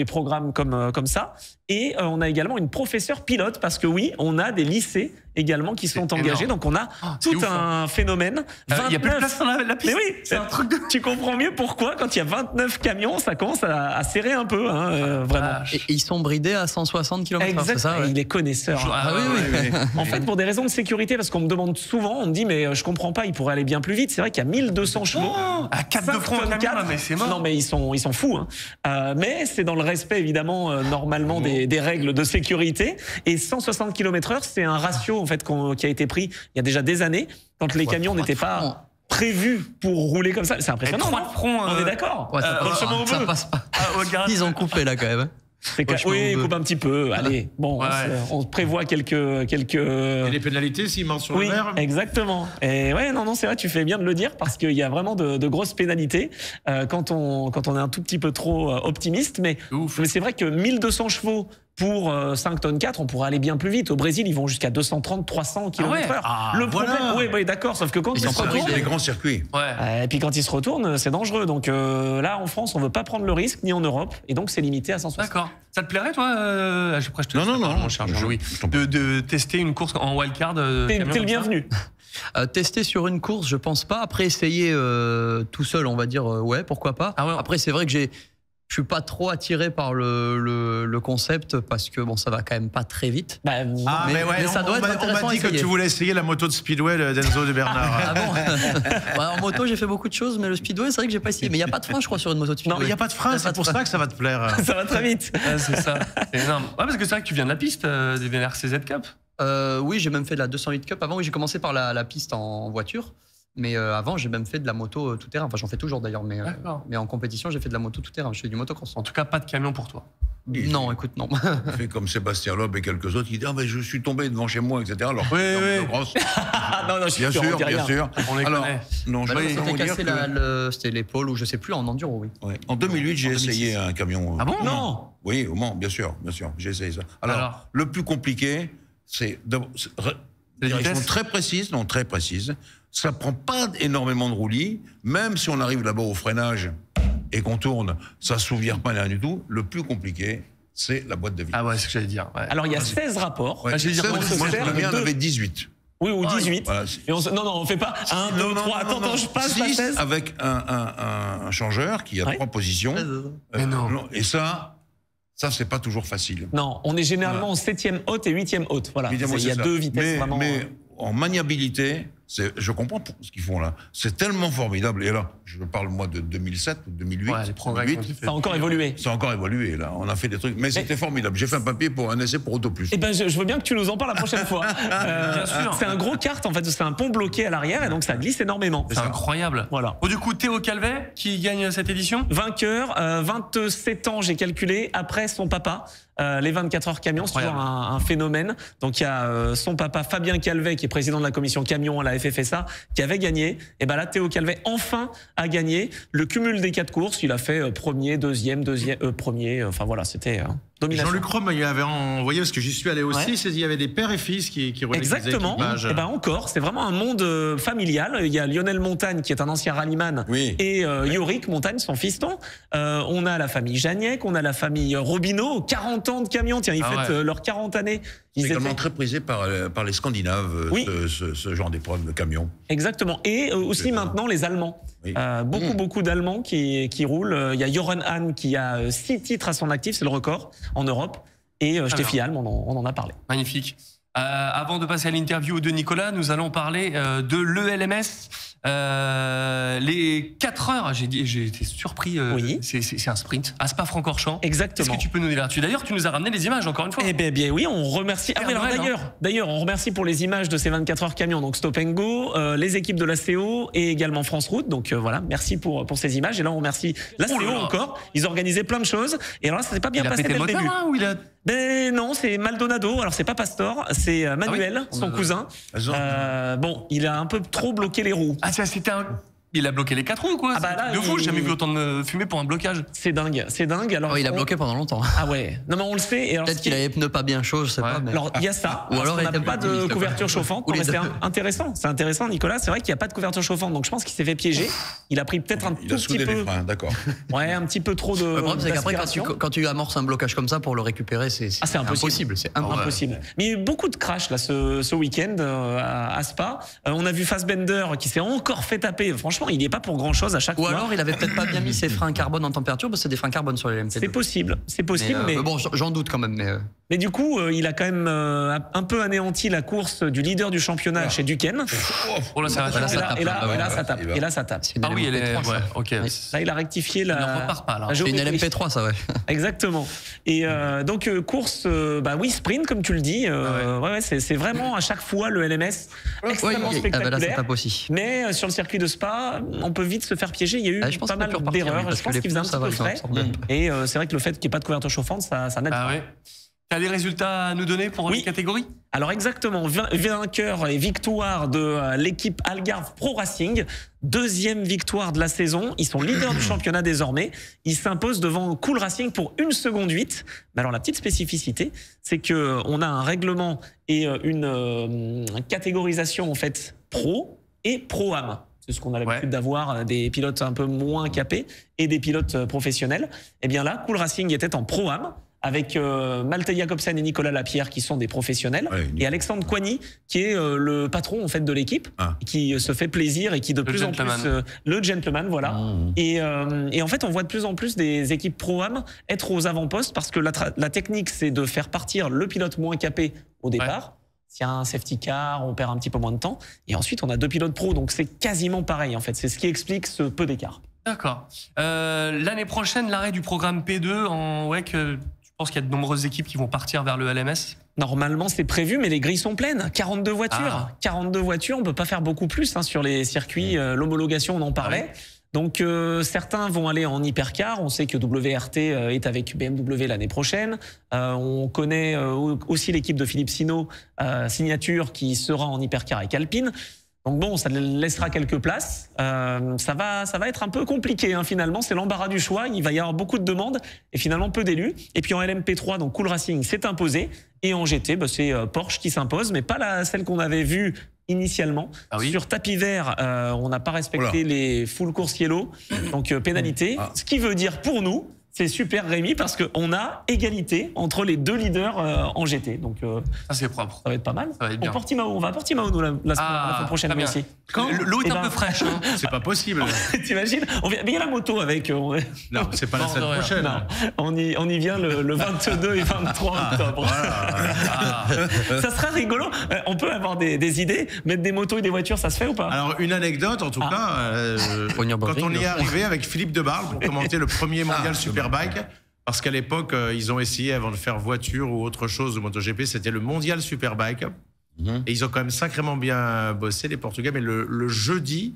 programmes comme ça. Et on a également une professeure pilote, parce que oui, on a des lycées également qui sont engagés. Donc on a tout un phénomène. Il n'y a plus de place dans la piste. Mais oui, c'est un truc de... Tu comprends mieux pourquoi, quand il y a 29 camions, ça commence à serrer un peu, vraiment. Et ils sont bridés à 160 km/h, c'est ça? Il est connaisseur. Oui. En fait, pour des raisons de sécurité, parce qu'on me demande souvent, on me dit, mais je comprends pas, il pourrait aller bien plus vite. C'est vrai qu'il y a 1200 chevaux. À 4 de front, mais c'est mort. Non, mais ils sont fous. Mais c'est dans le respect, évidemment, normalement, des règles de sécurité. Et 160 km/h, c'est un ratio, en fait, qui a été pris il y a déjà des années, quand les camions n'étaient pas prévus pour rouler comme ça. C'est impressionnant. 3 de front. On est d'accord. Ça passe pas. Ils ont coupé là, quand même. Oui, il coupe un petit peu. Allez, bon, Ouais. on prévoit quelques. Et les pénalités s'il marche sur Oui, le verre. exactement. Et ouais, non, c'est vrai, tu fais bien de le dire parce qu'il y a vraiment de grosses pénalités quand on est un tout petit peu trop optimiste. Mais c'est vrai que 1200 chevaux pour 5 tonnes 4, on pourrait aller bien plus vite. Au Brésil, ils vont jusqu'à 230, 300 km/h. Le problème, oui, d'accord, sauf que quand ils se retournent, les grands circuits. Ouais. et puis quand ils se retournent, c'est dangereux. Donc là, en France, on veut pas prendre le risque, ni en Europe, et donc c'est limité à 160. D'accord. Ça te plairait, toi après, je te Non, laisse non, la parole, non, mon cher je- Jean-Louis, je t'en prie. de tester une course en wildcard. T'es le bienvenu. Tester sur une course, je pense pas. Après, essayer tout seul, on va dire, ouais, pourquoi pas. Ah ouais. Après, c'est vrai que je suis pas trop attiré par le concept parce que bon, ça va quand même pas très vite. Bah, Ah, Mais- mais, ouais, mais ça doit être on intéressant m'a dit à que essayer. tu voulais essayer la moto de Speedway d'Enzo de Bernard. Ah bon Bah, en moto, j'ai fait beaucoup de choses, mais le speedway, c'est vrai que j'ai pas essayé. Mais il y a pas de frein, je crois, sur une moto de speedway. Non, il n'y a pas de frein, Y a c'est pas de pour frein. ça que ça va te plaire. ça va très vite. Ouais, c'est ça. C'est énorme. Ouais, parce que c'est vrai que tu viens de la piste des VRCZ Cup. Oui, j'ai même fait de la 208 Cup. Avant, oui, j'ai commencé par la piste en voiture. Mais avant, j'ai même fait de la moto tout terrain. Enfin, j'en fais toujours d'ailleurs. D'accord. Mais en compétition, j'ai fait de la moto tout terrain. Je fais du motocross. En tout cas, pas de camion pour toi. Non, écoute, non. Il fait comme Sébastien Loeb et quelques autres, il dit « Ah, mais je suis tombé devant chez moi, etc. » Alors, Oui, dans oui. motocross, Ah, non, je suis bien sûr, on sûr, dit rien. bien sûr. On les Alors, connaît. non, je Bah, vais C'était vous dire cassé que... c'était l'épaule ou je sais plus en enduro, oui. Ouais. En 2008, j'ai 2006. essayé un camion. Ah bon? Non. Oui, au Mans, bien sûr, j'ai essayé ça. Alors, le plus compliqué, c'est La direction vitesse très précise. Ça prend pas énormément de roulis, même si on arrive là-bas au freinage et qu'on tourne, ça s'ouvre pas rien du tout. Le plus compliqué, c'est la boîte de vitesse. Ah ouais, c'est ce que j'allais dire. Ouais. Alors, il y a 16 rapports. Ouais, j'allais dire, 16, comment ça moi, se fait le mien Deux. en avait 18. Oui, ou 18. Voilà. Et non, on fait pas 1, 2, 3. Attends, je passe la 6 16. avec un changeur qui a Ouais. 3 positions. Mais non. Et ça c'est pas toujours facile. Non, on est généralement en 7e haute et 8e haute. Voilà. Évidemment, Il y a c'est ça. 2 vitesses mais, vraiment. Mais en maniabilité, je comprends ce qu'ils font là. C'est tellement formidable. Et là, je parle moi de 2007 ou 2008. Ouais, les progrès 2008, qu'on a fait. Ça a encore évolué. ça a encore évolué là. On a fait des trucs. Mais c'était formidable. J'ai fait un papier pour un essai pour Auto Plus. Eh ben, je veux bien que tu nous en parles la prochaine fois. Bien sûr. C'est un gros kart, en fait. C'est un pont bloqué à l'arrière et donc ça glisse énormément. C'est incroyable. Voilà. Bon, du coup, Théo Calvet qui gagne cette édition. Vainqueur, 27 ans, j'ai calculé, après son papa. Les 24 heures camion, c'est toujours Incroyable. un phénomène. Donc il y a son papa Fabien Calvet, qui est président de la commission camion à la FFSA, qui avait gagné. Et ben là, Théo Calvet enfin a gagné le cumul des 4 courses. Il a fait premier, deuxième, premier. Enfin voilà, c'était domination. Jean-Luc Rome, il avait envoyé, parce que j'y suis allé aussi, Ouais. il y avait des pères et fils qui roulaient avec des Exactement. équipages. Et ben encore, c'est vraiment un monde familial. Il y a Lionel Montagne qui est un ancien rallyman Oui. et Yorick Montagne, son fiston. On a la famille Janiek, on a la famille Robineau, 40 ans de camion. Tiens, ils Ah fêtent ouais. leurs 40 années. C'est Ils également étaient... très prisé par les Scandinaves, Oui. ce genre d'épreuve de camion. Exactement. Et aussi C'est maintenant les Allemands. Oui. Beaucoup d'Allemands qui roulent. Il y a Joran Hahn qui a 6 titres à son actif, c'est le record en Europe. Et Steffi Alm, on en a parlé. Magnifique. Avant de passer à l'interview de Nicolas, nous allons parler de l'ELMS. Les 4 heures, j'ai été surpris. Oui. C'est un sprint à Spa-Francorchamps. Exactement. Est-ce que tu peux nous dire là-dessus? D'ailleurs, tu nous as ramené les images encore une fois. Eh bien, oui, on remercie. Super Ah oui, alors Noël, d'ailleurs, on remercie pour les images de ces 24 heures camions, donc Stop and Go, les équipes de la CO et également France Route. Donc voilà, merci pour ces images. Et là, on remercie la Oh CO là là. encore. Ils organisaient plein de choses. Et alors là, ça s'est pas bien Il a passé pété dès le le moteur, début. hein, ou il a... Ben non, c'est Maldonado. Alors c'est pas Pastor, c'est Manuel, son cousin. Bon, il a un peu trop bloqué les roues. Ah, c'était un... Il a bloqué les 4 roues, quoi. Ah bah C'est un là, truc de fou, il- j'ai jamais vu autant de fumée pour un blocage. C'est dingue, c'est dingue. Alors Oh, il a on- bloqué pendant longtemps. Ah ouais. Non mais on le sait. Et alors, Peut-être ce qui qu'il est- avait les pneus pas bien chauds, je sais pas. Mais... Alors il y a ça. Ou alors on il n'a était pas plus de optimiste, couverture quoi. chauffante. Ou Non, les mais c'est deux. intéressant. C'est intéressant, Nicolas. C'est vrai qu'il n'y a pas de couverture chauffante, donc je pense qu'il s'est fait piéger. Il a pris peut-être un Il tout a petit soudé les peu, freins, d'accord. ouais, un petit peu trop de. Le problème, c'est qu'après, d'aspiration. quand tu amorces un blocage comme ça, pour le récupérer, c'est c'est impossible. C'est Impossible. Mais il y a eu beaucoup de crashs là ce week-end à Spa. On a vu Fassbender qui s'est encore fait taper. Franchement, il n'y est pas pour grand chose à chaque Ou fois. alors, il avait peut-être pas bien mis ses freins carbone en température, parce que c'est des freins carbone sur les LMP2. C'est possible, Mais bon, j'en doute quand même. Mais du coup, il a quand même un peu anéanti la course du leader du championnat chez Duquesne. Oh là, ça va. Là, ça tape. Et là, Ah ouais, ça tape. il va. Et là, ça tape. C'est une Ah oui, elle est... LMP3, ça. Ouais, ok. Oui. Là, il a rectifié Il la. ne repart pas, là. la C'est une géométrie. LMP3, ça, ouais. Exactement. Et donc course, oui, sprint comme tu le dis. Ouais, c'est vraiment à chaque fois le LMS extrêmement Ah bah là, ça spectaculaire. tape aussi. Mais sur le circuit de Spa, fois, on peut vite se faire piéger. Il y a eu je pense pas mal d'erreurs. Je pense qu'il faisait un petit peu frais. Et c'est vrai que le fait qu'il n'y ait pas de couverture chauffante, ça n'aide pas. Ouais. Tu as des résultats à nous donner pour les catégories? Alors exactement, vainqueur et victoire de l'équipe Algarve Pro Racing. Deuxième victoire de la saison. Ils sont leaders du championnat désormais. Ils s'imposent devant Cool Racing pour 1 seconde 8. Mais alors la petite spécificité, c'est qu'on a un règlement et une catégorisation en fait pro et pro-am. C'est ce qu'on a l'habitude d'avoir, des pilotes un peu moins capés et des pilotes professionnels. Et bien là, Cool Racing était en pro-am, avec Malte Jacobsen et Nicolas Lapierre qui sont des professionnels, et Alexandre Coigny qui est le patron en fait de l'équipe, qui se fait plaisir et qui de plus en plus le gentleman, voilà. Et en fait, on voit de plus en plus des équipes pro-am être aux avant-postes parce que la technique, c'est de faire partir le pilote moins capé au départ. S'il y a un safety car, on perd un petit peu moins de temps. Et ensuite, on a 2 pilotes pro, donc c'est quasiment pareil en fait. C'est ce qui explique ce peu d'écart. D'accord. L'année prochaine, l'arrêt du programme P2 en WEC. Je pense qu'il y a de nombreuses équipes qui vont partir vers le LMS. Normalement, c'est prévu, mais les grilles sont pleines. 42 voitures. 42 voitures, on ne peut pas faire beaucoup plus sur les circuits. L'homologation, on en parlait. Donc, certains vont aller en hypercar. On sait que WRT est avec BMW l'année prochaine. On connaît aussi l'équipe de Philippe Sino, Signature, qui sera en hypercar avec Alpine. Donc bon, ça laissera quelques places. Ça va être un peu compliqué finalement. C'est l'embarras du choix. Il va y avoir beaucoup de demandes et finalement peu d'élus. Et puis en LMP3, donc Cool Racing s'est imposé. Et en GT, c'est Porsche qui s'impose, mais pas celle qu'on avait vue initialement. Sur tapis vert, on n'a pas respecté les full course yellow, donc pénalité. Ce qui veut dire pour nous, c'est super Rémi, parce qu'on a égalité entre les 2 leaders en GT. Donc ça c'est propre. Ça va être pas mal. Ça va être bien. On va à Portimao nous, la fois prochaine aussi. L'eau est un peu fraîche. C'est pas possible. T'imagines? Mais il y a la moto avec. Non, c'est pas la semaine prochaine. Non. On y vient le 22 et 23 octobre. Ça sera rigolo. On peut avoir des idées, mettre des motos et des voitures, ça se fait ou pas? Alors une anecdote en tout cas, quand on y est arrivé avec Philippe Debarle pour commenter le premier mondial Superbike, parce qu'à l'époque ils ont essayé avant de faire voiture ou autre chose de MotoGP, c'était le mondial Superbike. Et ils ont quand même sacrément bien bossé les Portugais, mais le jeudi,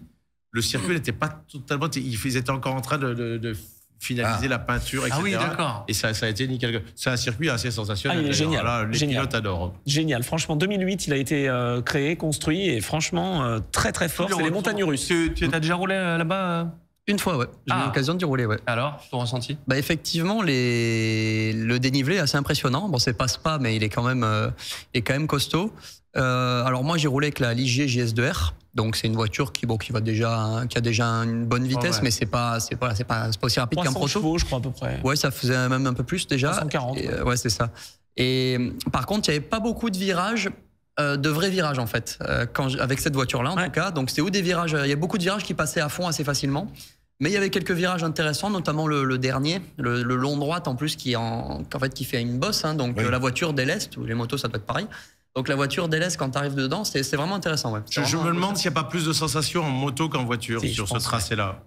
le circuit n'était pas totalement. Ils étaient encore en train de finaliser la peinture, etc. Ah oui, d'accord. Et ça a été nickel. C'est un circuit assez sensationnel. Il est génial. Voilà, les pilotes adorent. Génial. Franchement, 2008, il a été créé, construit, et franchement, très très fort. C'est les montagnes russes. Tu as déjà roulé là-bas? Une fois, ouais. J'ai eu l'occasion d'y rouler, ouais. Alors, ton ressenti? Effectivement, le dénivelé est assez impressionnant. Bon, c'est pas Spa, mais il est quand même costaud. Alors moi, j'ai roulé avec la Ligier JS2R. Donc c'est une voiture qui a déjà une bonne vitesse, mais c'est pas aussi rapide qu'un proto. Chevaux, je crois à peu près. Ouais, ça faisait même un peu plus déjà. 340. Ouais, c'est ça. Et par contre, il y avait pas beaucoup de virages. De vrais virages en fait, avec cette voiture-là en tout cas. Donc c'était des virages. Il y a beaucoup de virages qui passaient à fond assez facilement, mais il y avait quelques virages intéressants, notamment le dernier, le long droite en plus qui fait une bosse. Donc la voiture délaisse, ou les motos ça doit être pareil. Donc la voiture délaisse quand tu arrives dedans, c'est vraiment intéressant. Ouais. Je me demande s'il n'y a pas plus de sensations en moto qu'en voiture sur ce tracé-là.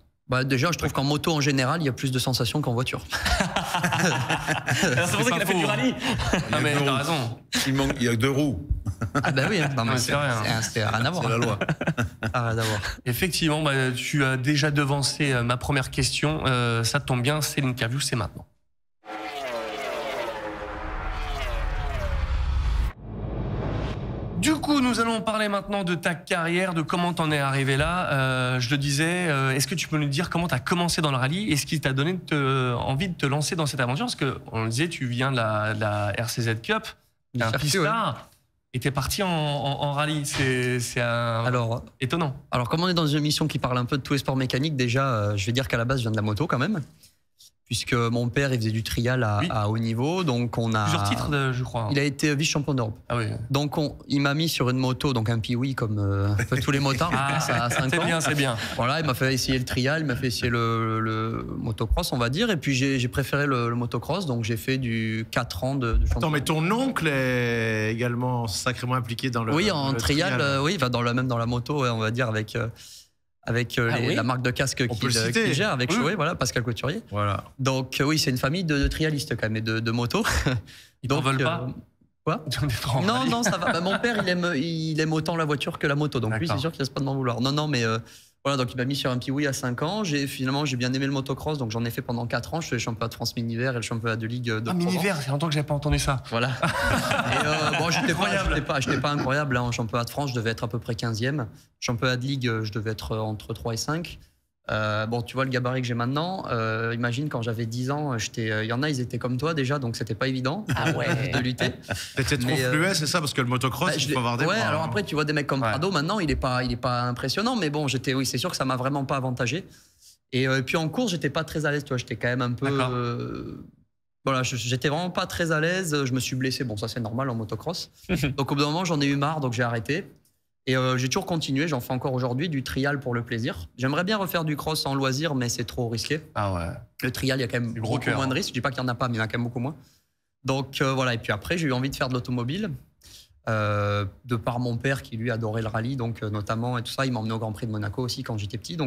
Déjà, je trouve qu'en moto en général, il y a plus de sensations qu'en voiture. C'est pour ça qu'il a fait du rallye. Non mais t'as raison. Il y a 2 roues. Ah bah oui, c'est rien. C'est rien à voir. C'est la loi. Rien à voir. Effectivement, tu as déjà devancé ma première question. Ça tombe bien, c'est l'interview, c'est maintenant. Du coup, nous allons parler maintenant de ta carrière, de comment t'en es arrivé là. Je le disais, est-ce que tu peux nous dire comment tu as commencé dans le rallye et ce qui t'a donné envie de te lancer dans cette aventure? Parce qu'on le disait, tu viens de la RCZ Cup, un pistard, et t'es parti en rallye. C'est étonnant. Alors, comme on est dans une émission qui parle un peu de tous les sports mécaniques, déjà, je vais dire qu'à la base, je viens de la moto quand même. Puisque mon père, il faisait du trial à haut niveau, donc on a... Plusieurs titres, je crois. Il a été vice-champion d'Europe. Ah oui. Donc il m'a mis sur une moto, donc un Piwi comme un peu tous les motards, à 5 ans. C'est bien. Voilà, il m'a fait essayer le trial, il m'a fait essayer le motocross, on va dire, et puis j'ai préféré le motocross, donc j'ai fait du 4 ans de championnat. Attends, mais ton oncle est également sacrément impliqué dans le Oui, en trial, oui, même dans la moto, on va dire, avec la marque de casque qu'il gère, avec Chouet, voilà, Pascal Couturier. Voilà. Donc oui, c'est une famille de trialistes quand même, et de motos. Ils t'en veulent pas? Quoi? Non, ça va. Mon père, il aime autant la voiture que la moto, donc lui, c'est sûr qu'il ne laisse pas de m'en vouloir. Non, mais Voilà, donc il m'a mis sur un petit oui à 5 ans. Finalement, j'ai bien aimé le motocross, donc j'en ai fait pendant 4 ans. Je fais le championnat de France mini-hiver et le championnat de Ligue de Provence. Mini-hiver, c'est longtemps que j'avais pas entendu ça. Voilà. Et bon, j'étais pas incroyable. Hein. En championnat de France, je devais être à peu près 15e. Championnat de Ligue, je devais être entre 3 et 5. Bon, tu vois le gabarit que j'ai maintenant. Imagine quand j'avais 10 ans, il y en a, ils étaient comme toi déjà, donc c'était pas évident de lutter. T'étais trop fluet, c'est ça, parce que le motocross, il faut avoir des bras. Alors après, tu vois des mecs comme Prado, maintenant, il est pas impressionnant, mais bon, oui, c'est sûr que ça m'a vraiment pas avantagé. Et puis en course, j'étais pas très à l'aise, tu vois, j'étais quand même un peu. Voilà, j'étais vraiment pas très à l'aise. Je me suis blessé, bon, ça c'est normal en motocross. Donc au bout d'un moment, j'en ai eu marre, donc j'ai arrêté. Et j'ai toujours continué, j'en fais encore aujourd'hui, du trial pour le plaisir. J'aimerais bien refaire du cross en loisir, mais c'est trop risqué. Ah ouais. Le trial, il y a quand même beaucoup moins de risques. Je dis pas qu'il n'y en a pas, mais il y en a quand même beaucoup moins. Donc voilà, et puis après, j'ai eu envie de faire de l'automobile. De par mon père qui lui adorait le rallye, donc notamment, et tout ça, il m'a emmené au Grand Prix de Monaco aussi quand j'étais petit.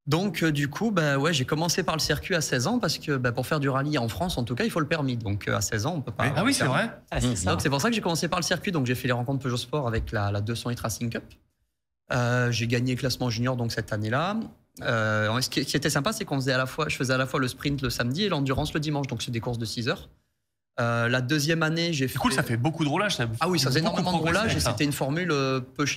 Donc du coup, bah, ouais, j'ai commencé par le circuit à 16 ans parce que pour faire du rallye en France, en tout cas, il faut le permis. Donc à 16 ans, on peut pas. Ah oui, c'est vrai. Donc c'est pour ça que j'ai commencé par le circuit. Donc j'ai fait les rencontres Peugeot Sport avec la 208 Racing Cup. J'ai gagné classement junior donc cette année-là. Ce qui était sympa, c'est qu'on faisait je faisais à la fois le sprint le samedi et l'endurance le dimanche. Donc c'est des courses de 6 heures. La deuxième année, j'ai fait. C'est cool, ça fait beaucoup de roulage. Ah oui, ça faisait énormément de roulage et c'était une formule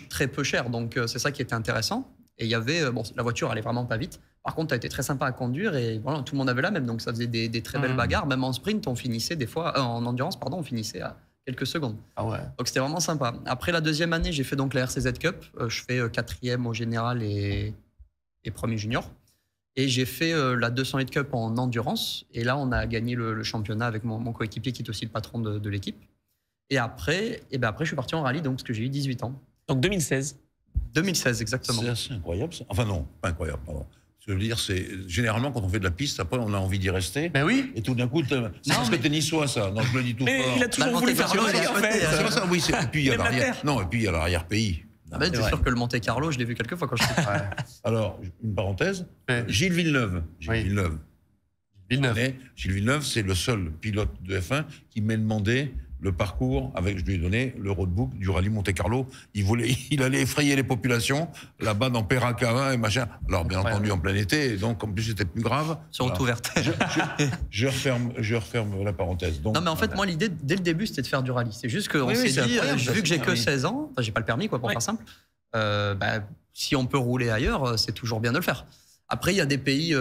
très peu chère. Donc c'est ça qui était intéressant. Et il y avait, la voiture allait vraiment pas vite. Par contre, elle était très sympa à conduire et voilà, tout le monde avait la même. Donc ça faisait des très belles bagarres. Même en sprint, on finissait des fois, en endurance, pardon, on finissait à quelques secondes. Ah ouais. Donc c'était vraiment sympa. Après la deuxième année, j'ai fait donc la RCZ Cup. Je fais 4e au général et premier junior. Et j'ai fait la 208 Cup en endurance. Et là, on a gagné le championnat avec mon coéquipier qui est aussi le patron de l'équipe. Et après, je suis parti en rallye donc, parce que j'ai eu 18 ans. Donc 2016. 2016, exactement. C'est assez incroyable, ça. Enfin non, pas incroyable, pardon. Ce que je veux dire, c'est généralement quand on fait de la piste, après on a envie d'y rester. Ben oui. Et tout d'un coup, c'est parce que t'es niçois, ça. Non, je le dis tout fort. Il a toujours voulu faire rallye, en fait. C'est pas ça, oui. Et puis il y a l'arrière. Non, et puis il y a l'arrière-pays. C'est sûr que le Monte Carlo, je l'ai vu quelques fois quand j'étais. Alors, une parenthèse. Gilles Villeneuve. Gilles Villeneuve, c'est le seul pilote de F1 qui m'a demandé le parcours je lui ai donné le roadbook du rallye Monte-Carlo. Il allait effrayer les populations là-bas dans Peracava et machin. Alors bien entendu en plein été, et donc en plus c'était plus grave. Sur route ouverte. Je referme la parenthèse. Donc, non mais en fait moi l'idée dès le début c'était de faire du rallye. C'est juste qu'on s'est dit, vu que j'ai que 16 ans, j'ai pas le permis pour faire simple. Si on peut rouler ailleurs, c'est toujours bien de le faire. Après, il y a des pays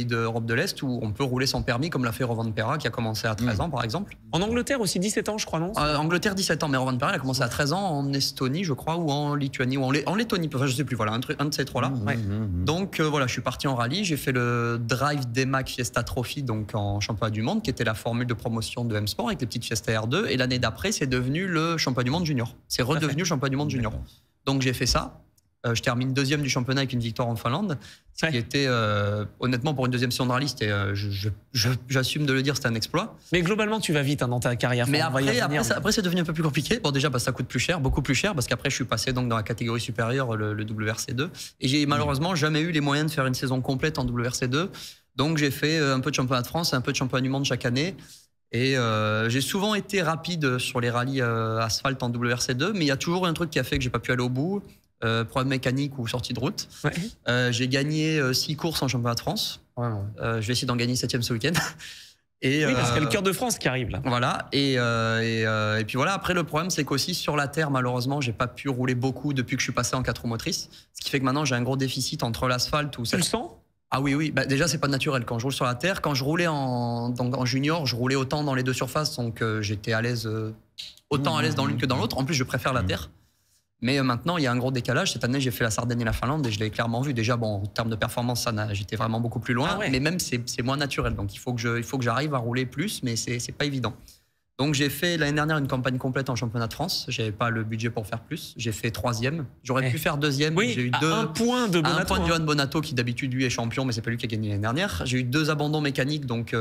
d'Europe de l'Est où on peut rouler sans permis, comme l'a fait Rovanperä, qui a commencé à 13 ans, par exemple. En Angleterre aussi, 17 ans, je crois, non Angleterre, 17 ans, mais Rovanperä, il a commencé à 13 ans en Estonie, je crois, ou en Lituanie, ou en Lettonie, enfin, je sais plus, voilà, un de ces trois-là. Donc, voilà, je suis parti en rallye, j'ai fait le Drive DMAC Fiesta Trophy, donc en championnat du monde, qui était la formule de promotion de M-Sport, avec les petites Fiesta R2, et l'année d'après, c'est devenu le championnat du monde junior. C'est redevenu le championnat du monde junior. Donc, j'ai fait ça. Je termine 2e du championnat avec une victoire en Finlande, ce qui était, honnêtement, pour une 2e saison de rallye, j'assume de le dire, c'était un exploit. Mais globalement, tu vas vite dans ta carrière. Mais après, c'est devenu un peu plus compliqué. Bon, déjà, ça coûte plus cher, beaucoup plus cher, parce qu'après, je suis passé donc dans la catégorie supérieure, le WRC2, et j'ai malheureusement jamais eu les moyens de faire une saison complète en WRC2. Donc, j'ai fait un peu de championnat de France, un peu de championnat du monde chaque année. Et j'ai souvent été rapide sur les rallyes asphalte en WRC2, mais il y a toujours un truc qui a fait que j'ai pas pu aller au bout. Problème mécanique ou sortie de route. J'ai gagné 6 courses en championnat de France. Je vais essayer d'en gagner 7e ce week-end. Oui, parce qu'il y a le Cœur de France qui arrive là. Voilà. Et puis voilà, après le problème c'est qu'aussi sur la terre, malheureusement, j'ai pas pu rouler beaucoup depuis que je suis passé en 4 roues motrices. Ce qui fait que maintenant j'ai un gros déficit entre l'asphalte ou... Tu le sens ? Ah oui. Déjà, c'est pas naturel. Quand je roule sur la terre, quand je roulais en junior, je roulais autant dans les deux surfaces, donc j'étais à l'aise, autant à l'aise dans l'une que dans l'autre. En plus, je préfère la terre. Mais maintenant, il y a un gros décalage. Cette année, j'ai fait la Sardaigne et la Finlande et je l'ai clairement vu. Déjà, bon, en termes de performance, j'étais vraiment beaucoup plus loin. Mais même, c'est moins naturel. Donc, il faut que j'arrive à rouler plus, mais c'est pas évident. Donc, j'ai fait l'année dernière une campagne complète en championnat de France. J'avais pas le budget pour faire plus. J'ai fait 3e. J'aurais pu faire 2e. Oui, j'ai eu un point de Bonato. Un point de Johan Bonato, qui d'habitude, lui, est champion, mais c'est pas lui qui a gagné l'année dernière. J'ai eu 2 abandons mécaniques, donc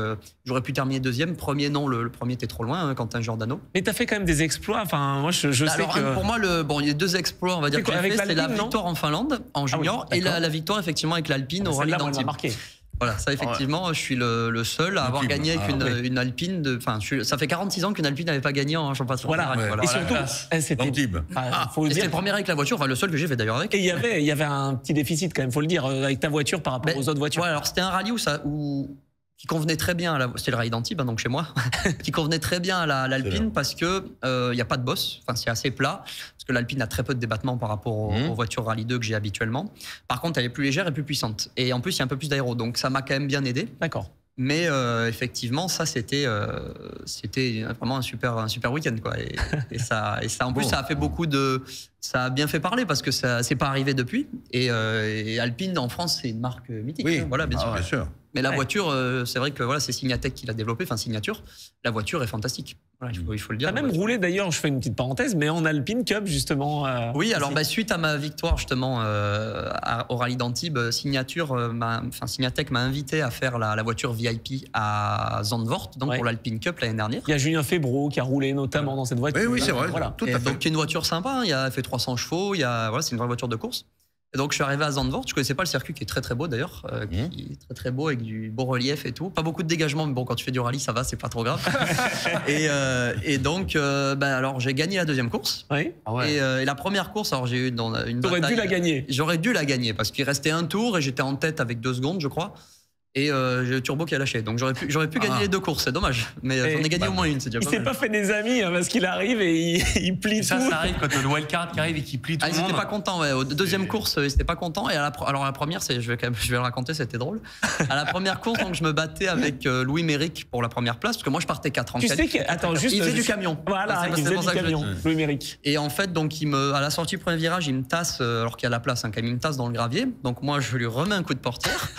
j'aurais pu terminer 2e. Premier, non, le premier était trop loin, Quentin Giordano. Mais t'as fait quand même des exploits. Enfin, moi, je sais que... Pour moi, il y a 2 exploits, on va dire, que j'ai fait. C'est la victoire en Finlande, en junior, et la victoire, effectivement, avec l'Alpine au rallye d'Antibes. Voilà, ça effectivement, je suis le seul à avoir Antibes. gagné avec une Alpine. Ça fait 46 ans qu'une Alpine n'avait pas gagné en championnat. Voilà. Voilà. Et surtout, c'était Antibes. faut le Et c'était dire. le premier avec la voiture, enfin le seul que j'ai fait d'ailleurs avec. Et il y avait un petit déficit quand même, faut le dire, avec ta voiture par rapport aux autres voitures. Ouais, alors c'était un rallye qui convenait très bien à c'était le rallye d'Antibes, hein, donc chez moi, qui convenait très bien à l'Alpine parce que il y a pas de bosse, enfin c'est assez plat, parce que l'Alpine a très peu de débattement par rapport aux voitures Rallye 2 que j'ai habituellement. Par contre, elle est plus légère et plus puissante, et en plus il y a un peu plus d'aéro, donc ça m'a quand même bien aidé. D'accord. Mais effectivement, ça c'était vraiment un super week-end quoi. Et ça en plus ça a fait ça a bien fait parler parce que ça c'est pas arrivé depuis. Et Alpine en France c'est une marque mythique. Oui, Voilà, bien sûr. bien sûr. Mais la voiture, c'est vrai que voilà, c'est Signatech qui l'a développée, enfin Signature. La voiture est fantastique. Voilà, il faut le dire. T'as même roulé d'ailleurs, je fais une petite parenthèse, mais en Alpine Cup justement. Oui, alors suite à ma victoire justement au rallye d'Antibes, Signatech m'a invité à faire la voiture VIP à Zandvoort, donc pour l'Alpine Cup l'année dernière. Il y a Julien Febro qui a roulé notamment dans cette voiture. Oui, c'est vrai. Voilà. Tout à fait. Donc, il y a une voiture sympa, il a fait 300 chevaux, c'est une vraie voiture de course. Et donc, je suis arrivé à Zandvoort, je connaissais pas le circuit qui est très très beau d'ailleurs, qui est très très beau avec du beau relief et tout. Pas beaucoup de dégagement, mais bon, quand tu fais du rallye, ça va, c'est pas trop grave. et donc, alors j'ai gagné la deuxième course. Oui. Et la première course, alors j'ai eu dans une bataille. T'aurais dû la gagner. J'aurais dû la gagner parce qu'il restait un tour et j'étais en tête avec 2 secondes, je crois. Et j'ai le turbo qui a lâché. Donc j'aurais pu gagner les 2 courses, c'est dommage. Mais j'en ai gagné au moins une, c'est déjà Il pas s'est mal. pas fait des amis hein, parce qu'il arrive et il plie Ça, tout. ça arrive quand le wildcard qui arrive et qui plie tout Ah, le ils monde. étaient pas contents, ouais. Aux deuxième course, ils étaient pas contents. Et alors la première, je vais le raconter, c'était drôle. À la première course, donc je me battais avec Louis Méric pour la première place, parce que moi je partais 4 en Tu qualif. sais que, attends, juste. Il faisait du camion. Voilà, C'est il faisait pour du ça que je le camion. dis. Louis Méric. Et en fait, donc à la sortie du premier virage, il me tasse, alors qu'il y a la place, hein, quand même, il me tasse dans le gravier. Donc moi, je lui remets un coup de portière.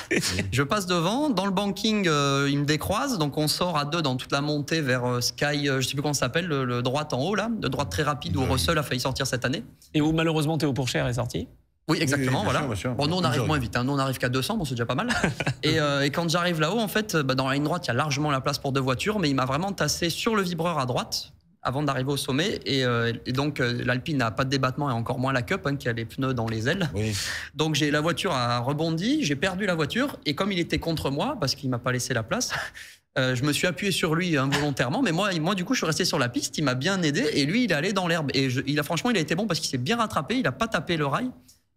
Je passe devant. Dans le banking, il me décroise. Donc on sort à 2 dans toute la montée vers Sky, je sais plus comment ça s'appelle, le droite en haut là, de droite très rapide où Russell a failli sortir cette année. Et où malheureusement Théo Pourchère est sorti. Oui, exactement, Oui, voilà. bien sûr. Bon, nous on arrive moins vite, hein. Nous on arrive qu'à 200, bon c'est déjà pas mal. Et quand j'arrive là-haut, en fait, dans la ligne droite, il y a largement la place pour 2 voitures, mais il m'a vraiment tassé sur le vibreur à droite avant d'arriver au sommet. Et donc l'Alpine n'a pas de débattement et encore moins la Cup, hein, qui a les pneus dans les ailes. Oui. Donc la voiture a rebondi, j'ai perdu la voiture et comme il était contre moi, parce qu'il m'a pas laissé la place, je me suis appuyé sur lui involontairement, mais moi du coup je suis resté sur la piste, il m'a bien aidé et lui il est allé dans l'herbe et franchement il a été bon parce qu'il s'est bien rattrapé, il a pas tapé le rail